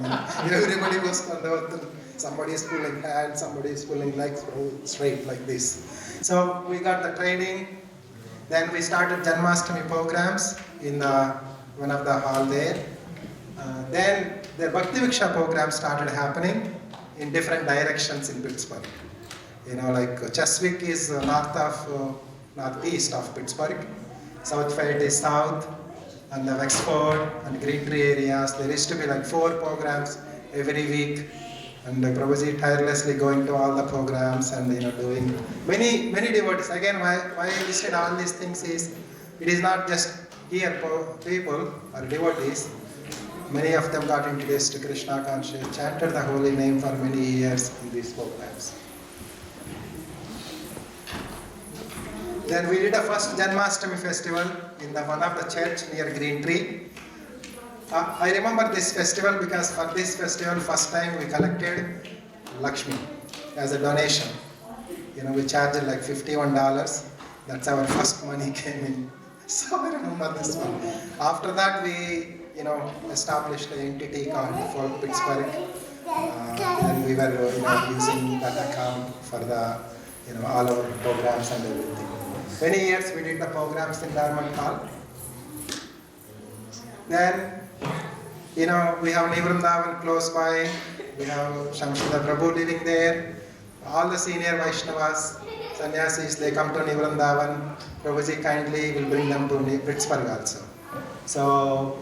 Everybody was dandavat. Somebody is pulling hands, somebody is pulling legs, straight like this. So we got the training. Then we started Janmashtami programs in one of the hall there. Then the Bhakti Viksha program started happening in different directions in Pittsburgh. Cheswick is northeast of Pittsburgh. South Fayette is south, and the Wexford and Green Tree areas. There used to be 4 programs every week, and Prabhuji tirelessly going to all the programs and doing many devotees. Again, why I listed all these things is it is not just here people or devotees. Many of them got introduced to Krishna consciousness, chanted the holy name for many years in these programs. Then we did a first Janmashtami festival in one of the church near Green Tree. I remember this festival because for this festival, first time we collected Lakshmi as a donation. We charged $51. That's our first money came in. So I remember this one. After that, we established an entity called for Pittsburgh. And we were using that account for the all our programs and everything. Many years we did the programs in Dharman Hall. Then, we have Nivrindavan close by. We have Shamshinda Prabhu living there. All the senior Vaishnavas, sannyasis, they come to Nivrindavan. Prabhuji kindly will bring them to Pittsburgh also. So,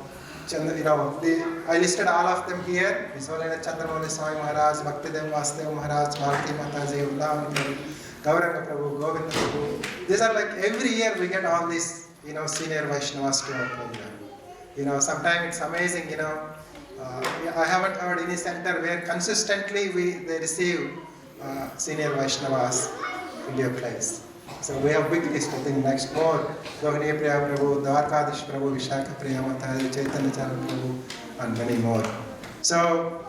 I listed all of them here. His Holiness Chandramouli Swami Maharaj, Bhaktidev Vasudev Maharaj, Bharati Mataji, Vrindavan Prabhu, Gauranga Prabhu, Govinda Prabhu. These are every year we get all these, senior Vaishnavas to our program. Sometimes it's amazing, I haven't heard any center where consistently they receive senior Vaishnavas in their place. So we have big list, I think next more. Rohini Priya Prabhu, Dwarkadish Prabhu, Vishaka Priya Mataji, Chaitanya Charan Prabhu, and many more. So,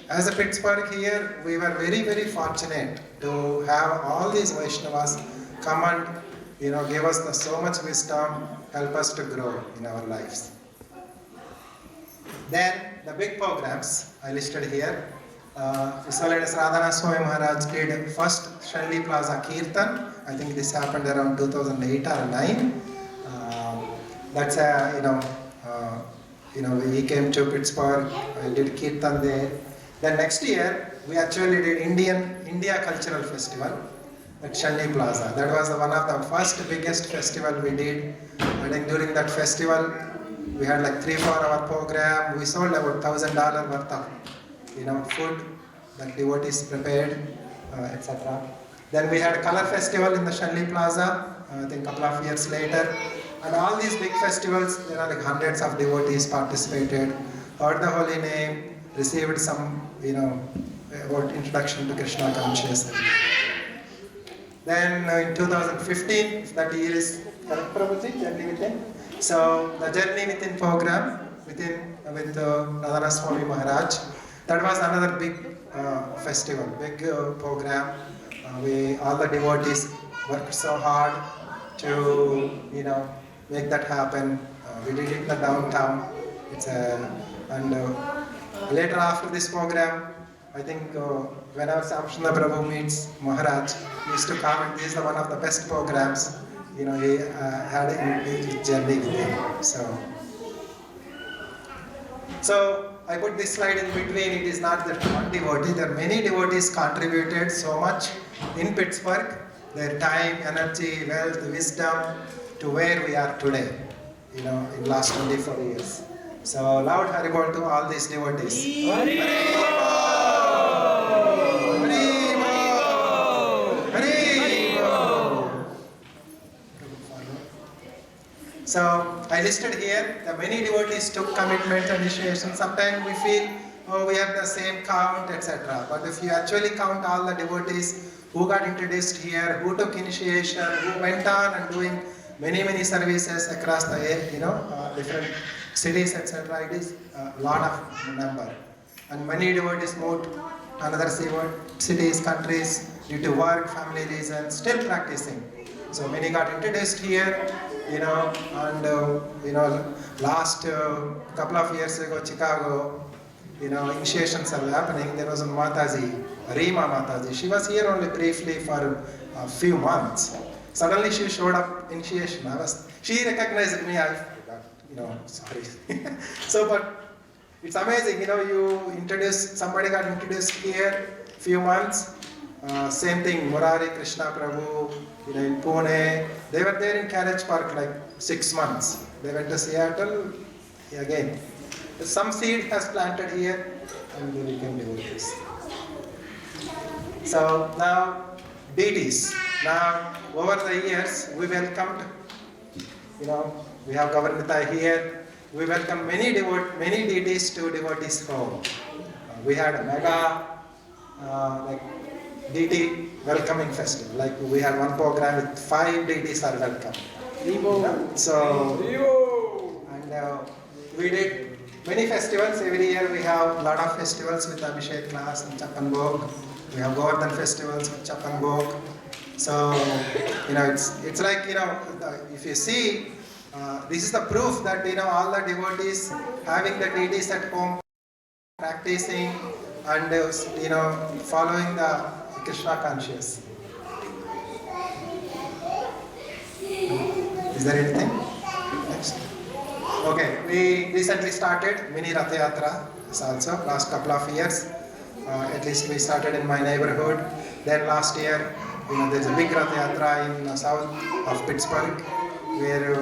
as a Pittsburgh here, we were very, very fortunate to have all these Vaishnavas come and, give us so much wisdom, help us to grow in our lives. Then, the big programs I listed here. His Holiness Radhanath Swami Maharaj did first Shanli Plaza Kirtan. I think this happened around 2008 or 9. That's he came to Pittsburgh. I did Kirtan there. Then next year we actually did India Cultural Festival at Shanli Plaza. That was one of the first biggest festival we did. I think during that festival we had 3-4 hour program. We sold about $1,000 worth of food that devotees prepared, etc. Then we had a color festival in the Shanli Plaza, I think a couple of years later. And all these big festivals, there are hundreds of devotees participated, heard the holy name, received some, about introduction to Krishna consciousness. Then in 2015, that year is correct, Prabhuji, Journey Within. So the Journey Within program with Radhanath Swami Maharaj, that was another big festival, big program. All the devotees worked so hard to, make that happen. We did it in the downtown. Later after this program, I think whenever Samshanda Prabhu meets Maharaj, he used to comment, this is one of the best programs, he had in journey with him. So I put this slide in between. It is not that one devotee. There are many devotees contributed so much in Pittsburgh, their time, energy, wealth, wisdom, to where we are today, in last 24 years. So loud Haribol to all these devotees. So I listed here the many devotees took commitment and initiation. Sometimes we feel, we have the same count, etc. But if you actually count all the devotees who got introduced here, who took initiation, who went on and doing many services across the different cities, etc., it is a lot of number. And many devotees moved to another cities, countries due to work, family reasons, still practicing. So many got introduced here, last couple of years ago, Chicago, initiations are happening. There was a Mataji, Rima Mataji. She was here only briefly for a few months. Suddenly she showed up initiation. She recognized me. I forgot, sorry. But it's amazing, somebody got introduced here, few months. Same thing, Murari Krishna Prabhu, in Pune. They were there in Carriage Park like 6 months. They went to Seattle again. Some seed has planted here and they became devotees. So now, deities. Now, over the years, we welcomed, we have Governita here. We welcome many deities to devotees' home. We had a mega deity welcoming festival. Like we had one program with 5 deities are welcome. We did many festivals. Every year we have a lot of festivals with Abhishek class and Chapan Bhog. We have Govardhan festivals with Chapan Bhog. So, it's like, if you see, this is the proof that, all the devotees having the deities at home, practicing and, following the Krishna conscious. Is there anything? Next. Okay, we recently started Mini Rath Yatra also, last couple of years. At least we started in my neighborhood. Then last year, there's a big Rath Yatra in south of Pittsburgh, where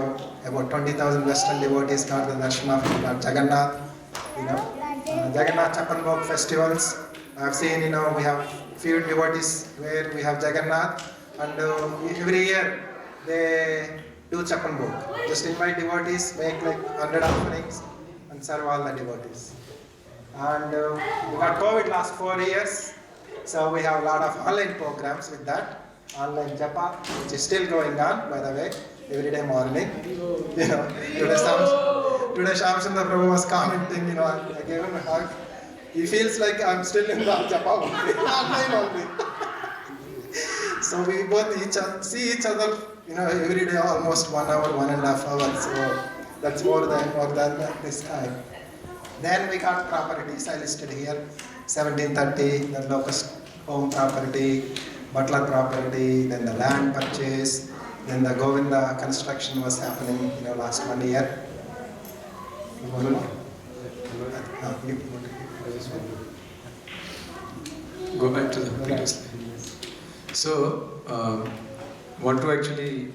about 20,000 Western devotees got the darshan of Lord Jagannath. Jagannath Chapan Bhog festivals. I've seen, we have few devotees where we have Jagannath, and every year they do Chapan Bhog. Just invite devotees, make like 100 offerings, and serve all the devotees. And we got COVID last 4 years, so we have a lot of online programs with that. Online Japa, which is still going on, by the way, every day morning. Today Shamsundar Prabhu was commenting, I gave him a hug. He feels like I'm still in the Japa only, online only. So we both see each other, every day almost 1 hour, 1.5 hours. So that's more than this time. Then we got properties, I listed here, 1730, the locust home property, Butler property, then the land purchase, then the Govinda construction was happening, last 1 year. Go back to the previous slide. So, want to actually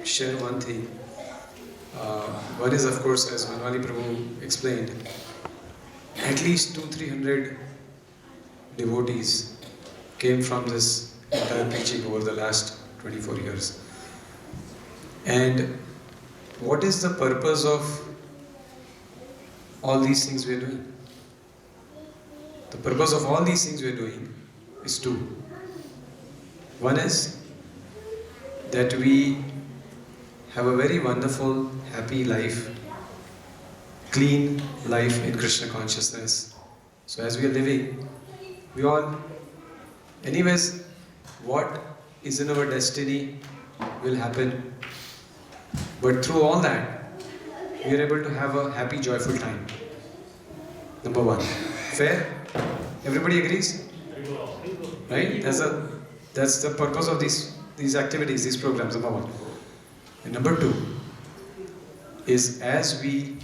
share one thing. One is, of course, as Manwali Prabhu explained, at least 200-300 devotees came from this entire preaching over the last 24 years. And what is the purpose of all these things we are doing? The purpose of all these things we are doing is two. One is that we have a very wonderful, happy life, clean life in Krishna consciousness. So as we are living, we all, anyways, what is in our destiny will happen. But through all that, we are able to have a happy, joyful time. Number one. Fair? Everybody agrees? Right? That's the purpose of these activities, these programs, number one. And number two is, as we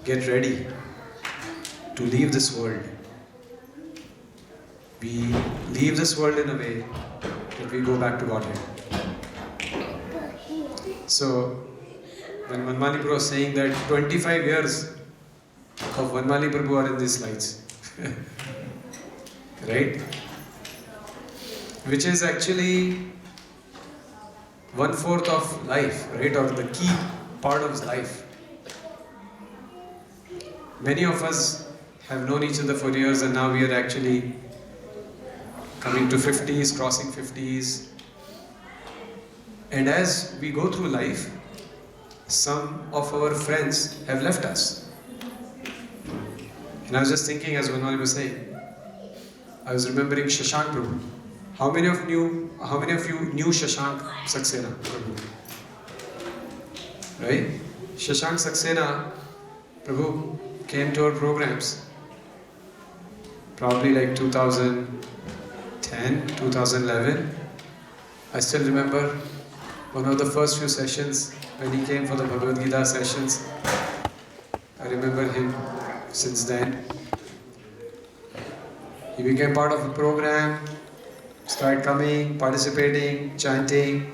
get ready to leave this world, we leave this world in a way that we go back to Godhead. So, when Vanmali Prabhu was saying that 25 years of Vanmali Prabhu are in these slides, right? Which is actually 1/4 of life, right? Or the key part of his life. Many of us have known each other for years, and now we are actually coming to 50s, crossing 50s. And as we go through life, some of our friends have left us. And I was just thinking, as Vanmali was saying, I was remembering Shashank Prabhu. How many of you knew Shashank Saxena Prabhu? Right? Shashank Saxena Prabhu came to our programs probably like 2010, 2011. I still remember one of the first few sessions when he came for the Bhagavad Gita sessions. I remember him since then. He became part of a program, started coming, participating, chanting,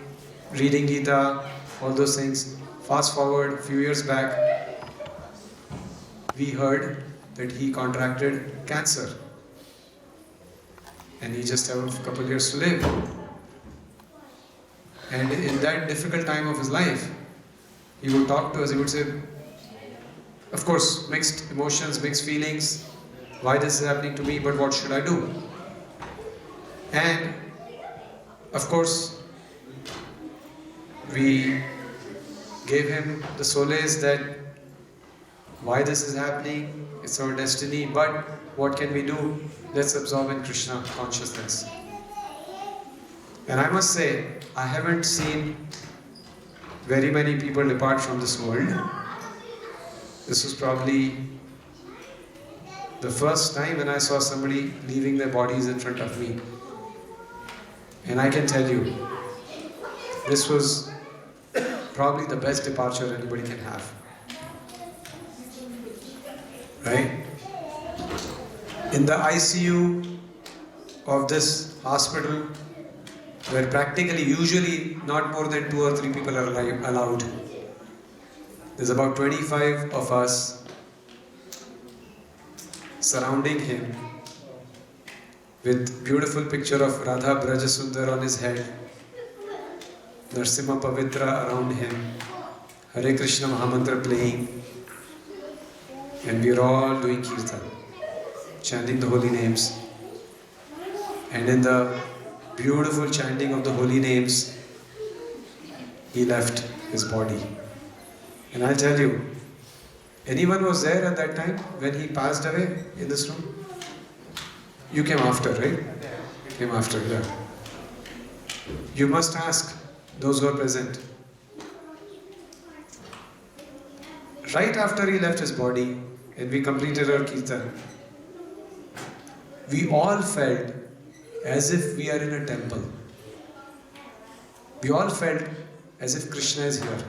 reading Gita, all those things. Fast forward a few years back, we heard that he contracted cancer. And he just had a couple years to live. And in that difficult time of his life, he would talk to us, he would say, of course, mixed emotions, mixed feelings, why this is happening to me, but what should I do? And of course, we gave him the solace that why this is happening, it's our destiny, but what can we do? Let's absorb in Krishna consciousness. And I must say, I haven't seen very many people depart from this world. This was probably the first time when I saw somebody leaving their bodies in front of me. And I can tell you, this was probably the best departure anybody can have. Right? In the ICU of this hospital, where practically, usually not more than 2 or 3 people are allowed, there's about 25 of us surrounding him with beautiful picture of Radha Brajasundar on his head, Narsimha Pavitra around him, Hare Krishna Mahamantra playing, and we are all doing Kirtan, chanting the holy names. And in the beautiful chanting of the holy names, he left his body. And I'll tell you, anyone was there at that time when he passed away in this room? You came after, right? Came after, yeah. You must ask those who are present. Right after he left his body and we completed our Kirtan, we all felt as if we are in a temple. We all felt as if Krishna is here.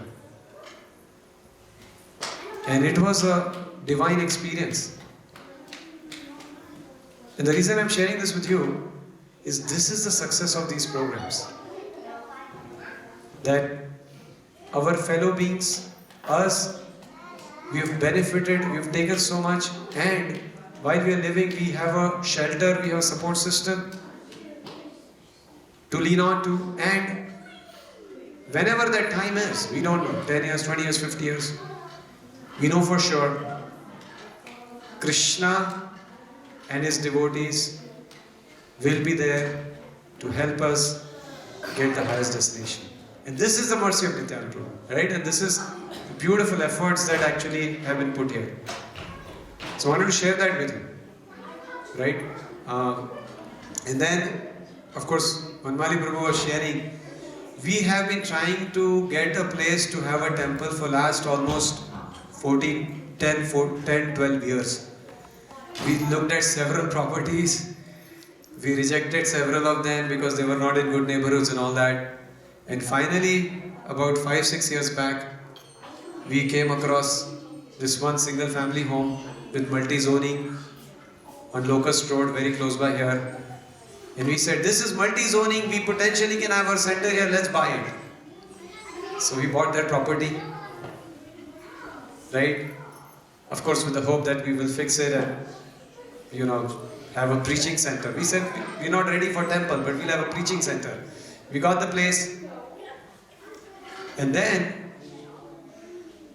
And it was a divine experience. And the reason I'm sharing this with you is this is the success of these programs. That our fellow beings, us, we have benefited, we have taken so much, and while we are living, we have a shelter, we have a support system to lean on to, and whenever that time is, we don't know, 10 years, 20 years, 50 years, we know for sure, Krishna and his devotees will be there to help us get the highest destination. And this is the mercy of Nityananda Prabhu, right? And this is the beautiful efforts that actually have been put here. So I wanted to share that with you, right? And then, of course, Vanmali Prabhu was sharing, we have been trying to get a place to have a temple for last almost 12 years. We looked at several properties. We rejected several of them because they were not in good neighborhoods and all that. And finally, about 5-6 years back, we came across this one single family home with multi-zoning on Locust Road, very close by here. And we said, this is multi-zoning, we potentially can have our center here, let's buy it. So we bought that property, right? Of course, with the hope that we will fix it and, have a preaching center. We said, we're not ready for temple, but we'll have a preaching center. We got the place. And then,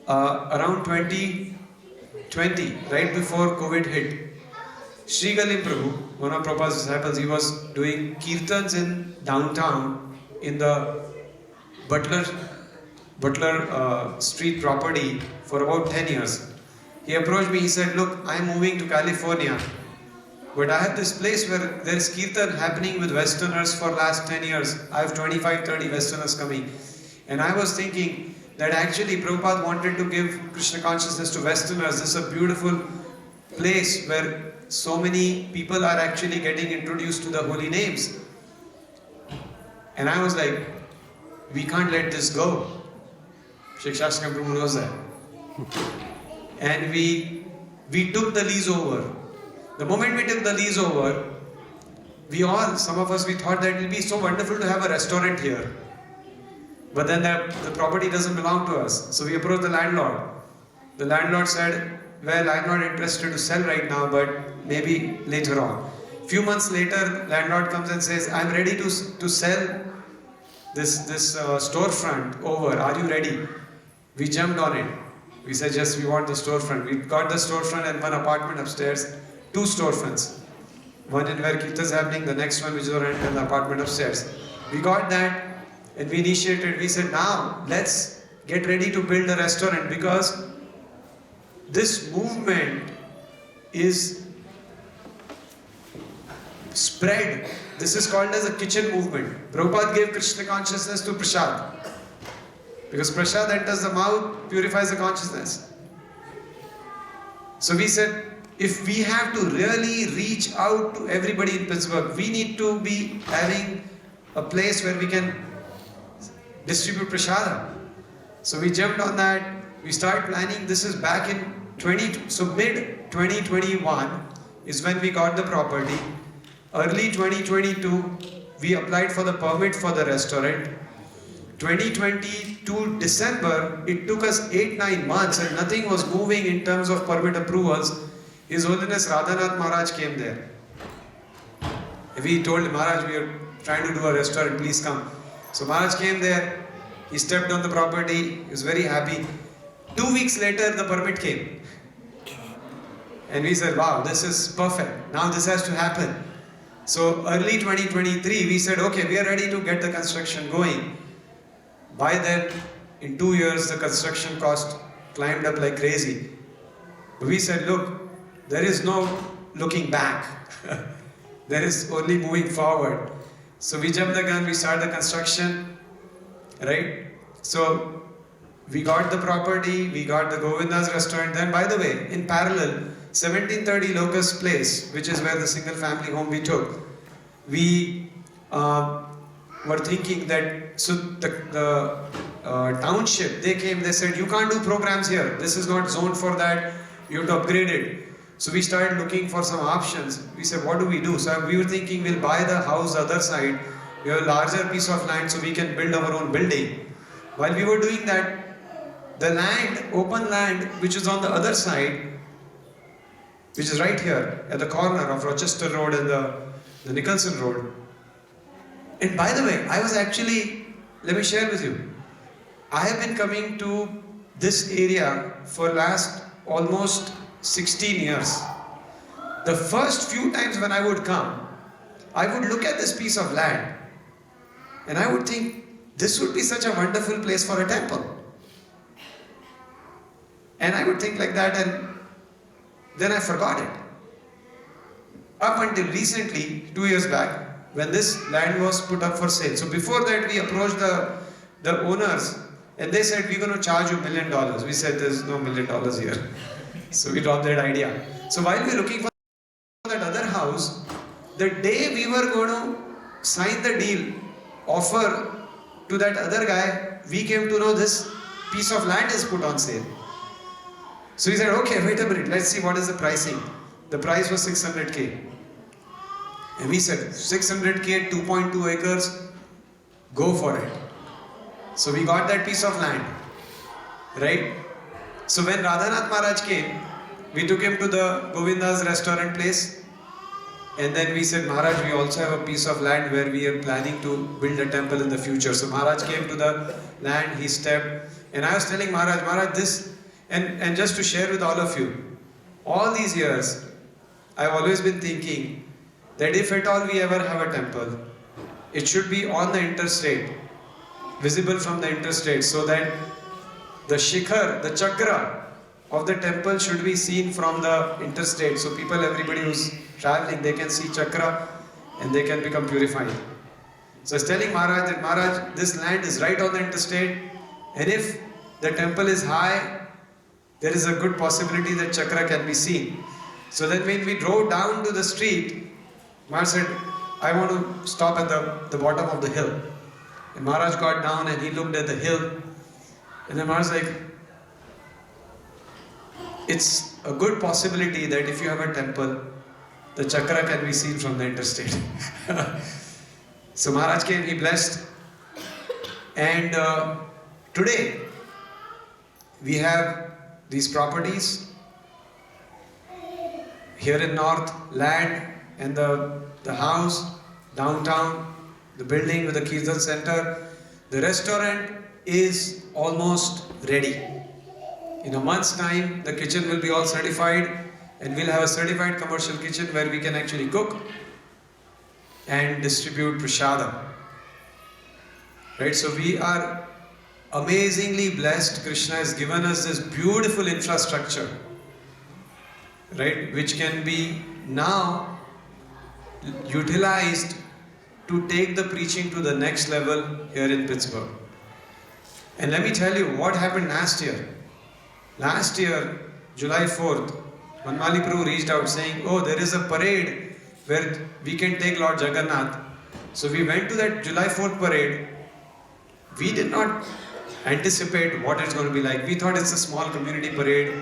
around 2020, right before COVID hit, Sri Galim Prabhu, one of Prabhupada's disciples, he was doing Kirtans in downtown in the Butler Street property for about 10 years. He approached me, he said, look, I'm moving to California, but I have this place where there is Kirtan happening with Westerners for last 10 years. I have 25-30 Westerners coming. And I was thinking that actually Prabhupada wanted to give Krishna consciousness to Westerners. This is a beautiful place where so many people are actually getting introduced to the holy names. And I was like, we can't let this go. Shikshashkam Prabhu knows that. And we took the lease over. The moment we took the lease over, some of us, we thought that it will be so wonderful to have a restaurant here. But then the property doesn't belong to us. So we approached the landlord. The landlord said, well, I'm not interested to sell right now, but maybe later on. Few months later, landlord comes and says, I'm ready to sell this storefront over. Are you ready? We jumped on it. We said, yes, we want the storefront. We got the storefront and one apartment upstairs, 2 storefronts. One in where Kirtan is happening, the next one which is around the apartment upstairs. We got that and we initiated, we said, now let's get ready to build a restaurant because this movement is spread. This is called as a kitchen movement. Prabhupada gave Krishna consciousness to Prasad. Because Prasad enters the mouth, purifies the consciousness. So we said, if we have to really reach out to everybody in Pittsburgh, we need to be having a place where we can distribute Prasada. So we jumped on that. We started planning. This is back in mid 2021 is when we got the property. Early 2022, we applied for the permit for the restaurant. 2022 December, it took us 8-9 months and nothing was moving in terms of permit approvals. His Holiness Radhanath Maharaj came there. We told him, Maharaj, we are trying to do a restaurant, please come. So Maharaj came there, he stepped on the property, he was very happy. 2 weeks later, the permit came. And we said, wow, this is perfect. Now this has to happen. So early 2023, we said, okay, we are ready to get the construction going. By then, in 2 years, the construction cost climbed up like crazy. But we said, look, there is no looking back. There is only moving forward. So we jumped the gun, we started the construction, right? So we got the property, we got the Govinda's restaurant. Then, by the way, in parallel, 1730 Locust Place, which is where the single family home we took, we were thinking that, so the township, they came, they said, you can't do programs here. This is not zoned for that. You have to upgrade it. So we started looking for some options. We said, what do we do? So we were thinking we'll buy the house other side. We have a larger piece of land so we can build our own building. While we were doing that, the land, open land, which is on the other side, which is right here at the corner of Rochester Road and the Nicholson Road. And by the way, I was actually, let me share with you, I have been coming to this area for last almost 16 years. The first few times when I would come, I would look at this piece of land and I would think, this would be such a wonderful place for a temple. And I would think like that, and then I forgot it. Up until recently, 2 years back, when this land was put up for sale. So before that, we approached the owners, and they said, we're going to charge you $1 million. We said, there's no $1 million here. So we dropped that idea. So while we were looking for that other house, the day we were going to sign the deal, offer to that other guy, we came to know this piece of land is put on sale. So we said, okay, wait a minute, let's see what is the pricing. The price was 600K. And we said, 600K, 2.2 acres, go for it. So we got that piece of land, right? So when Radhanath Maharaj came, we took him to the Govinda's restaurant place, and then we said, Maharaj, we also have a piece of land where we are planning to build a temple in the future. So Maharaj came to the land, he stepped, and I was telling Maharaj, this, and just to share with all of you, all these years, I've always been thinking that if at all we ever have a temple, it should be on the interstate, visible from the interstate, so that the shikhar, the chakra of the temple should be seen from the interstate. So people, everybody who's traveling, they can see chakra and they can become purified. So I was telling Maharaj that, Maharaj, this land is right on the interstate, and if the temple is high, there is a good possibility that chakra can be seen. So then when we drove down to the street, Maharaj said, I want to stop at the bottom of the hill. And Maharaj got down and he looked at the hill. And then Maharaj was like, it's a good possibility that if you have a temple, the chakra can be seen from the interstate. So Maharaj came, he blessed. And today, we have these properties here in North, land and the house, downtown, the building with the Kirtan center. The restaurant is almost ready. In a month's time, the kitchen will be all certified, and we'll have a certified commercial kitchen where we can actually cook and distribute prasadam. Right? So we are amazingly blessed. Krishna has given us this beautiful infrastructure, right, which can be now utilized to take the preaching to the next level here in Pittsburgh. And let me tell you what happened last year. Last year, July 4th, Manmali Prabhu reached out saying, oh, there is a parade where we can take Lord Jagannath. So we went to that July 4th parade. We did not anticipate what it's going to be like. We thought it's a small community parade.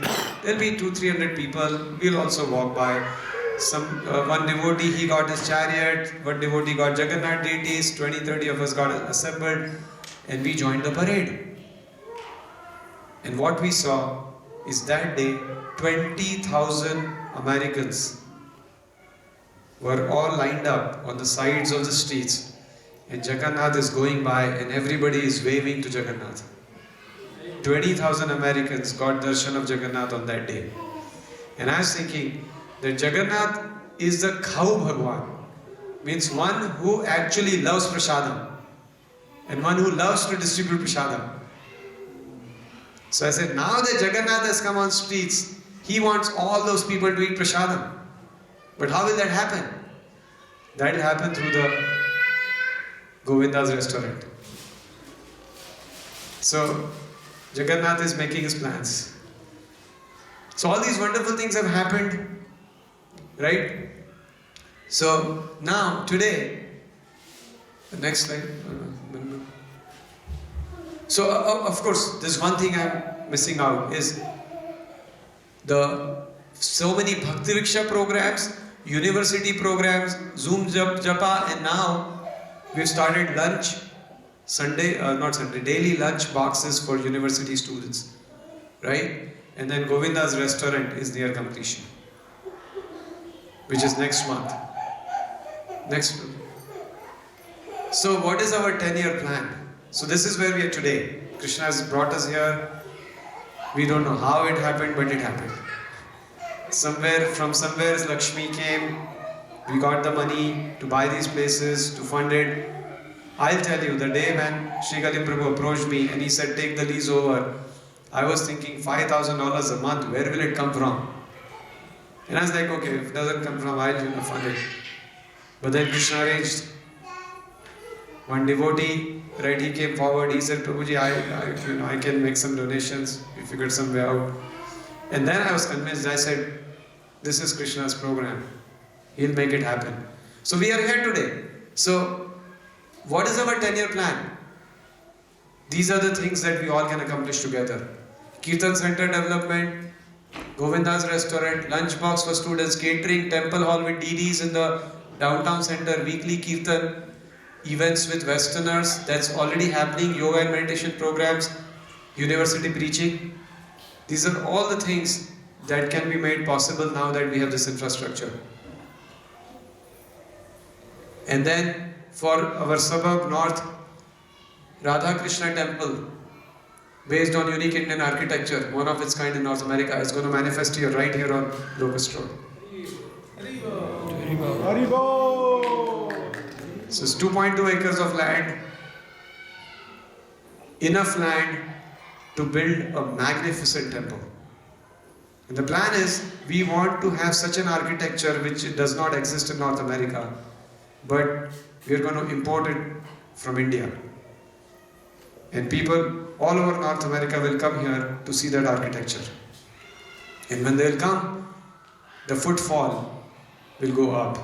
There'll be 200-300 people. We'll also walk by. One devotee, he got his chariot. One devotee got Jagannath deities. 20-30 of us got assembled. And we joined the parade. And what we saw is that day, 20,000 Americans were all lined up on the sides of the streets. And Jagannath is going by and everybody is waving to Jagannath. 20,000 Americans got darshan of Jagannath on that day. And I was thinking that Jagannath is the Khau Bhagwan. Means one who actually loves prasadam. And one who loves to distribute prasadam. So I said, now that Jagannath has come on streets, he wants all those people to eat prasadam. But how will that happen? That will happen through the Govinda's restaurant. So Jagannath is making his plans. So all these wonderful things have happened, right? So now, today, the next slide. So of course, there's one thing I'm missing out is so many Bhakti Riksha programs, university programs, Zoom Japa, and now we've started lunch, daily lunch boxes for university students, right? And then Govinda's restaurant is near completion, which is next month. So what is our 10-year plan? So this is where we are today. Krishna has brought us here. We don't know how it happened, but it happened. From somewhere Lakshmi came. We got the money to buy these places, to fund it. I'll tell you, the day when Sri Galim Prabhu approached me and he said, take the lease over, I was thinking $5,000 a month, where will it come from? And I was like, okay, if it doesn't come from, I'll fund it. But then Krishna arranged One devotee, right, he came forward, he said, Prabhuji, I can make some donations, we figured some way out. And then I was convinced, I said, this is Krishna's program. He'll make it happen. So we are here today. So what is our 10-year plan? These are the things that we all can accomplish together. Kirtan center development, Govinda's restaurant, lunchbox for students, catering, temple hall with DDs in the downtown center, weekly Kirtan, events with Westerners, that's already happening, yoga and meditation programs, university preaching. These are all the things that can be made possible now that we have this infrastructure. And then for our suburb north, Radha Krishna temple, based on unique Indian architecture, one of its kind in North America, is going to manifest here right here on Locust Road. So it's 2.2 acres of land, enough land to build a magnificent temple. And the plan is, we want to have such an architecture which does not exist in North America, but we are going to import it from India. And people all over North America will come here to see that architecture. And when they will come, the footfall will go up.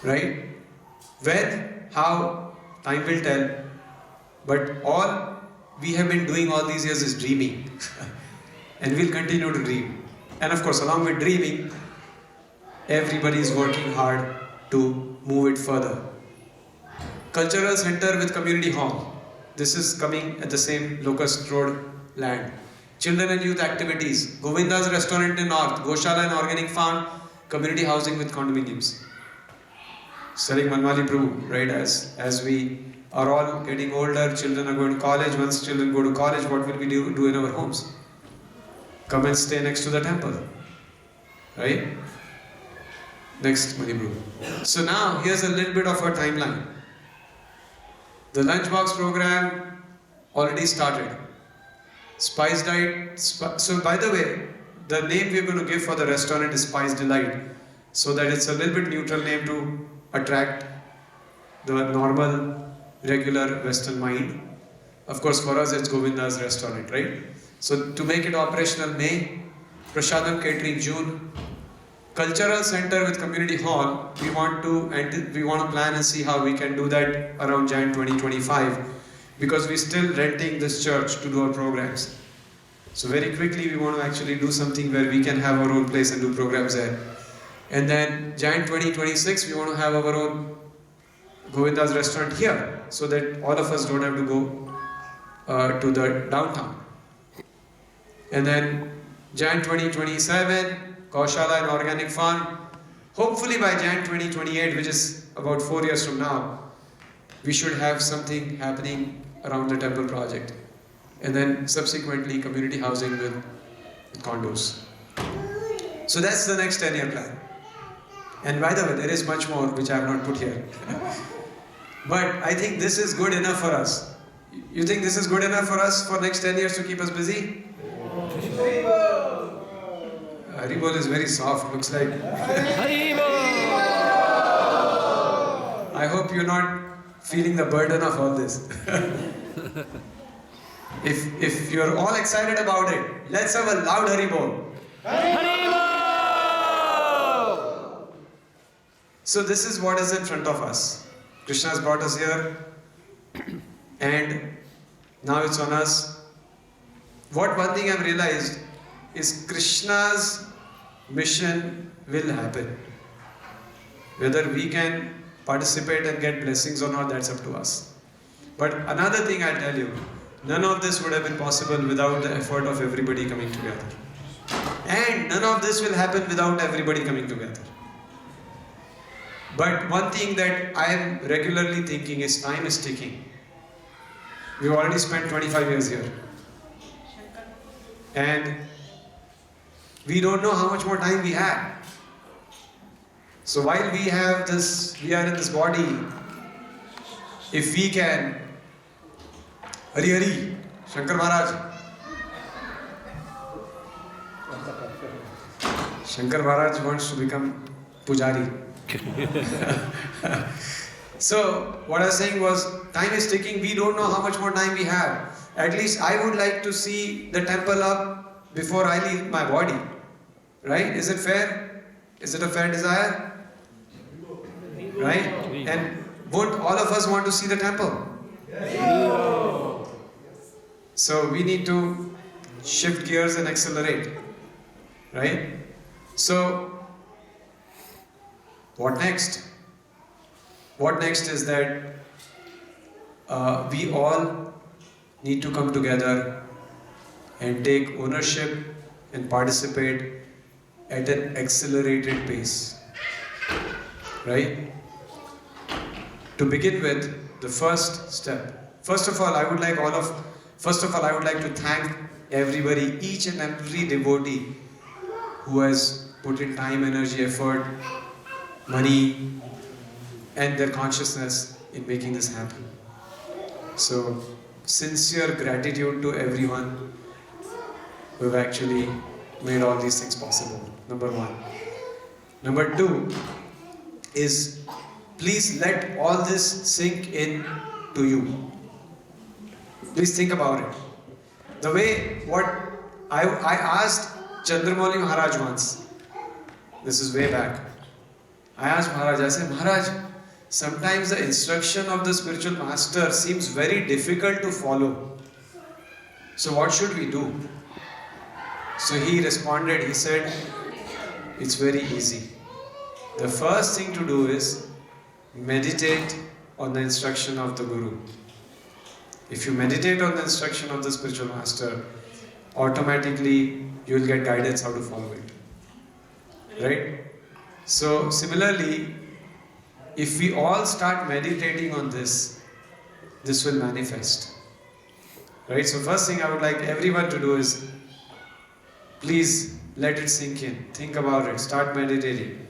Right? When, how, time will tell. But all we have been doing all these years is dreaming. And we'll continue to dream. And of course, along with dreaming, everybody is working hard to move it further. Cultural center with community hall. This is coming at the same Locust Road land. Children and youth activities. Govinda's restaurant in North. Goshala and organic farm. Community housing with condominiums. Selling Manwali Prabhu, right? As we are all getting older, children are going to college. Once children go to college, what will we do in our homes? Come and stay next to the temple. Right? Next, Mani Prabhu. So now, here's a little bit of our timeline. The lunchbox program already started. Spice Delight. So by the way, the name we're going to give for the restaurant is Spice Delight. So that it's a little bit neutral name to attract the normal, regular Western mind. Of course, for us it's Govinda's restaurant, right? So to make it operational, May. Prashadam catering, June. Cultural center with community hall, we want to plan and see how we can do that around Jan 2025, because we're still renting this church to do our programs. So very quickly we want to actually do something where we can have our own place and do programs there. And then Jan 2026 we want to have our own Govinda's restaurant here, so that all of us don't have to go to the downtown. And then Jan 2027, Kaushala and organic farm. Hopefully by Jan 2028, which is about 4 years from now, we should have something happening around the temple project. And then subsequently community housing with condos. So that's the next 10-year plan. And by the way, there is much more which I have not put here. But I think this is good enough for us. You think this is good enough for us for next 10 years to keep us busy? Haribol is very soft, looks like. I hope you're not feeling the burden of all this. If you're all excited about it, let's have a loud Haribol. So this is what is in front of us. Krishna has brought us here, and now it's on us. One thing I've realized is Krishna's mission will happen. Whether we can participate and get blessings or not, that's up to us. But another thing I'll tell you, none of this would have been possible without the effort of everybody coming together. And none of this will happen without everybody coming together. But one thing that I am regularly thinking is time is ticking. We've already spent 25 years here. And we don't know how much more time we have. So while we are in this body, if we can, Hari Hari, Shankar Maharaj. Shankar Maharaj wants to become Pujari. So what I was saying was, time is ticking. We don't know how much more time we have. At least I would like to see the temple up before I leave my body. Right? Is it fair? Is it a fair desire? Right? And won't all of us want to see the temple? So we need to shift gears and accelerate. Right? So what next? What next is that we all need to come together and take ownership and participate at an accelerated pace. Right? To begin with, the first step. First of all, I would like to thank everybody, each and every devotee who has put in time, energy, effort, money, and their consciousness in making this happen. So, sincere gratitude to everyone who have actually made all these things possible. Number one. Number two is, please let all this sink in to you. Please think about it. The way what I asked Chandramauli Maharaj once, this is way back. I asked Maharaj, I said, Maharaj, sometimes the instruction of the spiritual master seems very difficult to follow. So what should we do? So he responded, he said, it's very easy. The first thing to do is meditate on the instruction of the Guru. If you meditate on the instruction of the spiritual master, automatically you will get guidance how to follow it. Right? So similarly, if we all start meditating on this, this will manifest. Right? So first thing I would like everyone to do is, please let it sink in. Think about it. Start meditating.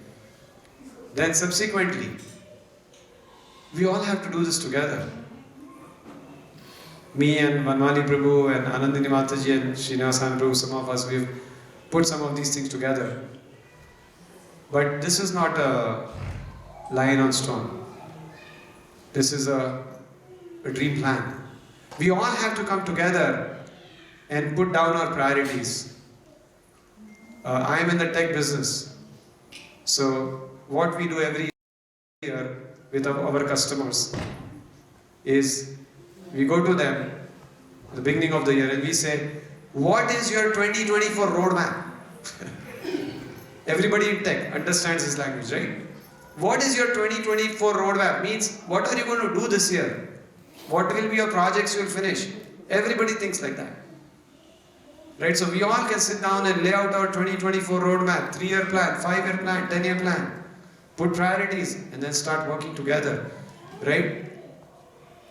Then subsequently, we all have to do this together. Me and Vanwali Prabhu and Anandini Mataji and Srinivasan Prabhu, some of us, we've put some of these things together. But this is not a line on stone. This is a dream plan. We all have to come together and put down our priorities. I am in the tech business. So what we do every year with our customers is we go to them at the beginning of the year and we say, what is your 2024 roadmap? Everybody in tech understands this language, right? What is your 2024 roadmap? Means, what are you going to do this year? What will be your projects you will finish? Everybody thinks like that. Right? So we all can sit down and lay out our 2024 roadmap, 3-year plan, 5-year plan, 10-year plan. Put priorities and then start working together. Right?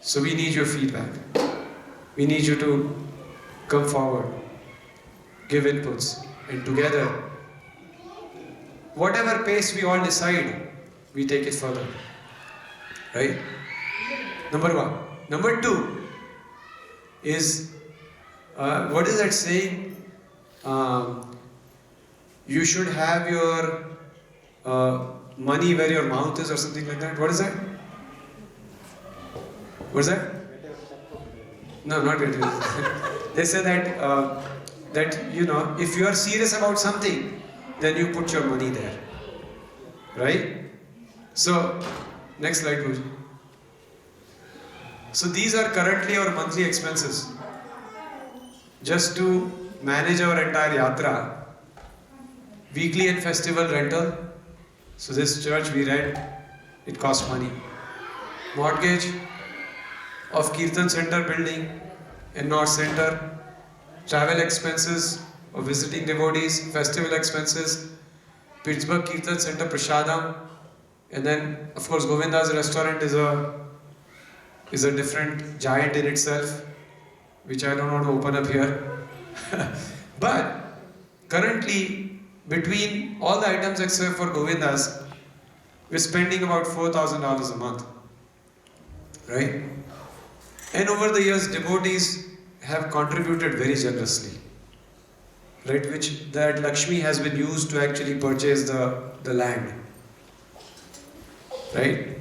So we need your feedback. We need you to come forward, give inputs, and together, whatever pace we all decide, we take it further. Right? Number one. Number two is, what is that saying? You should have your money where your mouth is, or something like that. What is that? What is that? No, not really. They say that if you are serious about something, then you put your money there. Right? So, next slide, Guruji. So these are currently our monthly expenses. Just to manage our entire yatra, weekly and festival rental. So this church we rent, it costs money. Mortgage of Kirtan Center building in North Center, travel expenses of visiting devotees, festival expenses, Pittsburgh Kirtan Center Prasadam, and then of course Govinda's restaurant is a different giant in itself, which I don't want to open up here. But currently, between all the items except for Govinda's, we're spending about $4,000 a month. Right? And over the years, devotees have contributed very generously. Right? Which that Lakshmi has been used to actually purchase the land. Right?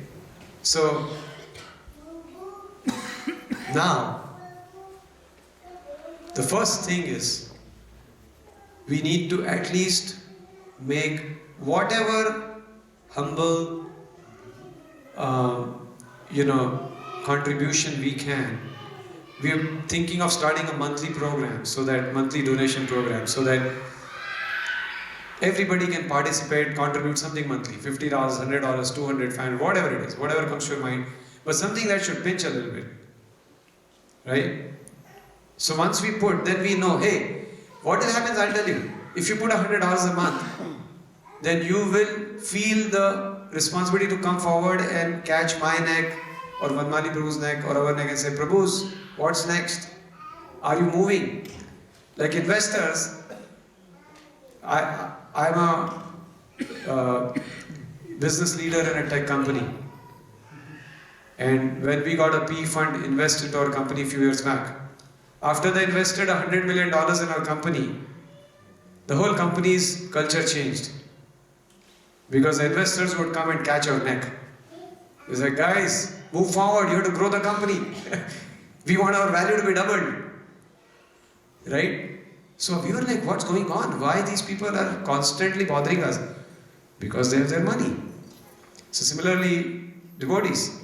So now, the first thing is, we need to at least make whatever humble, contribution we can. We are thinking of starting a monthly program, monthly donation program, so that everybody can participate, contribute something monthly, $50, $100, $200, $500, whatever it is, whatever comes to your mind, but something that should pinch a little bit, right? So once we put, then we know, hey, what will happen, I'll tell you. If you put $100 a month, then you will feel the responsibility to come forward and catch my neck, or Vanmali Prabhu's neck, or our neck, and say, Prabhu's, what's next? Are you moving? Like investors, I'm a business leader in a tech company. And when we got a PE fund invest into our company a few years back, after they invested $100 million in our company, the whole company's culture changed. Because the investors would come and catch our neck. It's like, guys, move forward, you have to grow the company. We want our value to be doubled. Right? So we were like, what's going on? Why these people are constantly bothering us? Because they have their money. So similarly, devotees,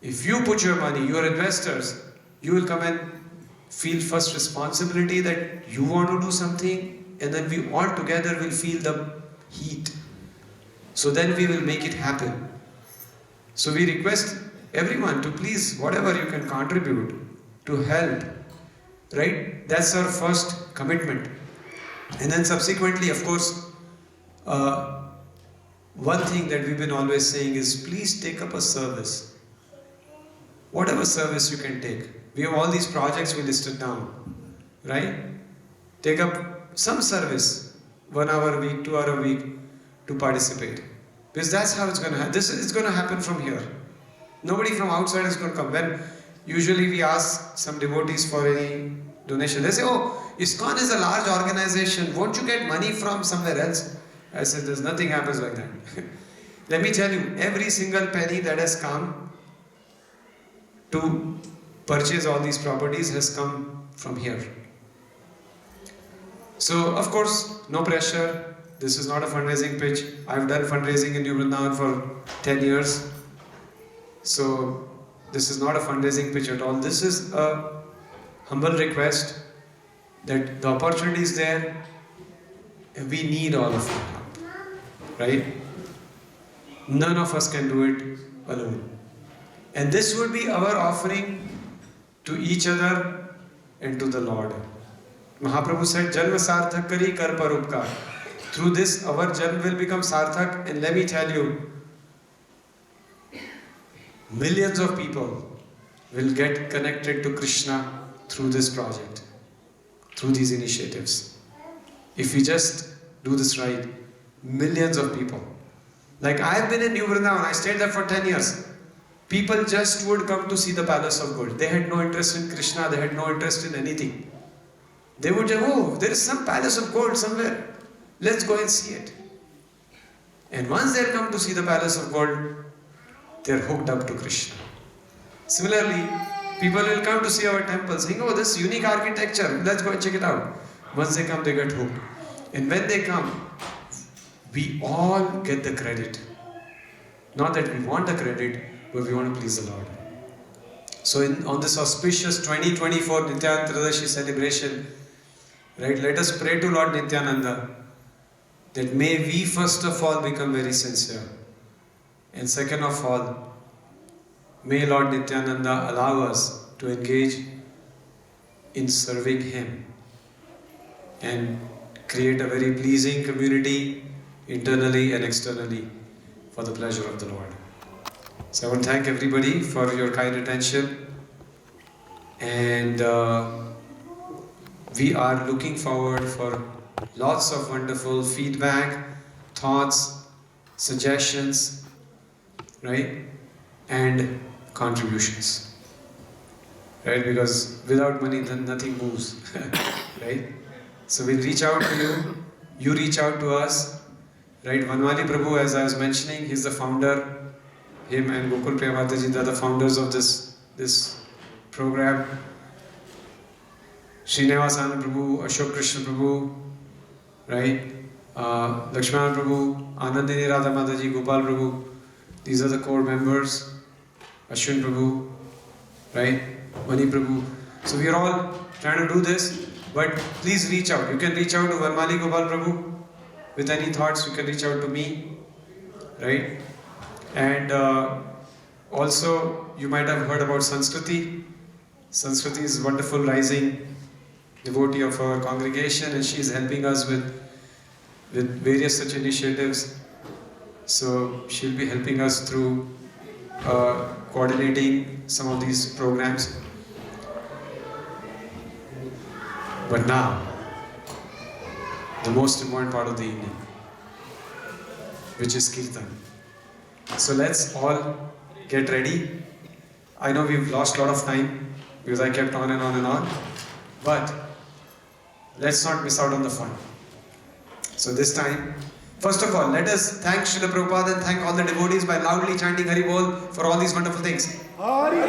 if you put your money, you are investors, you will come and feel first responsibility that you want to do something, and then we all together will feel the heat. So then we will make it happen. So we request everyone to please, whatever you can contribute, to help. Right? That's our first commitment. And then subsequently, of course, one thing that we've been always saying is, please take up a service. Whatever service you can take. We have all these projects we listed down. Right? Take up some service, 1 hour a week, 2 hour a week, to participate. Because that's how it's going to happen. This is going to happen from here. Nobody from outside is going to come. When usually we ask some devotees for any donation, they say, oh, ISKCON is a large organization, won't you get money from somewhere else? I said, there's nothing happens like that. Let me tell you, every single penny that has come to purchase all these properties has come from here. So, of course, no pressure. This is not a fundraising pitch. I've done fundraising in New Vrindavan for 10 years. So, this is not a fundraising pitch at all. This is a humble request that the opportunity is there and we need all of your help. Right? None of us can do it alone. And this would be our offering to each other and to the Lord. Mahaprabhu said, Janma sarthak kari kar par upkar. Through this, our janm will become sarthak, and let me tell you, millions of people will get connected to Krishna through this project, through these initiatives. If we just do this right, millions of people. Like I've been in New Vrindavan, I stayed there for 10 years. People just would come to see the palace of gold. They had no interest in Krishna, they had no interest in anything. They would say, oh, there is some palace of gold somewhere. Let's go and see it. And once they come to see the palace of gold, they're hooked up to Krishna. Similarly, people will come to see our temple saying, oh, this unique architecture, let's go and check it out. Once they come, they get hooked. And when they come, we all get the credit. Not that we want the credit, but we want to please the Lord. So on this auspicious 2024 Nityananda Trayodashi celebration, right, let us pray to Lord Nityananda that may we first of all become very sincere. And second of all, may Lord Nityananda allow us to engage in serving Him and create a very pleasing community internally and externally for the pleasure of the Lord. So I want to thank everybody for your kind attention, and we are looking forward for lots of wonderful feedback, thoughts, suggestions, right, and contributions, right, because without money then nothing moves, right? So we'll reach out to you, you reach out to us, right? Vanmali Prabhu, as I was mentioning, he's the founder him and Gokul Priya Mataji, they are the founders of this program. Srinivas Anand Prabhu, Ashok Krishna Prabhu, right? Lakshmana Prabhu, Anandini Radha Mataji, Gopal Prabhu. These are the core members. Ashwin Prabhu, right? Mani Prabhu. So we are all trying to do this, but please reach out. You can reach out to Varmali Gopal Prabhu with any thoughts. You can reach out to me, right? And also, you might have heard about Sanskriti. Sanskriti is a wonderful rising devotee of our congregation, and she is helping us with various such initiatives. So she'll be helping us through coordinating some of these programs. But now, the most important part of the evening, which is Kirtan. So let's all get ready. I know we've lost a lot of time because I kept on and on and on, but let's not miss out on the fun. So this time, first of all, let us thank Srila Prabhupada and thank all the devotees by loudly chanting Hari Bol for all these wonderful things. Hari Bol!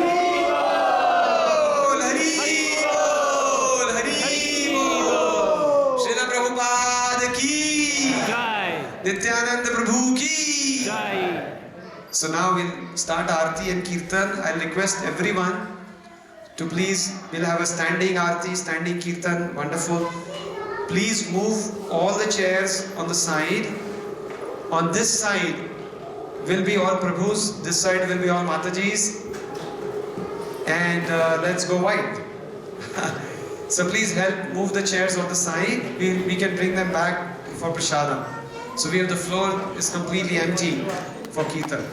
Hari Bol! Hari Bol! Srila Prabhupada ki! Jai! Nityananda Prabhu ki! Jai! So now we'll start Aarti and Kirtan. I'll request everyone to please, we'll have a standing Aarti, standing Kirtan, wonderful. Please move all the chairs on the side. On this side will be all Prabhus, this side will be all Matajis. And let's go wide. So please help move the chairs on the side. We can bring them back for Prasadam. So the floor is completely empty for Kirtan.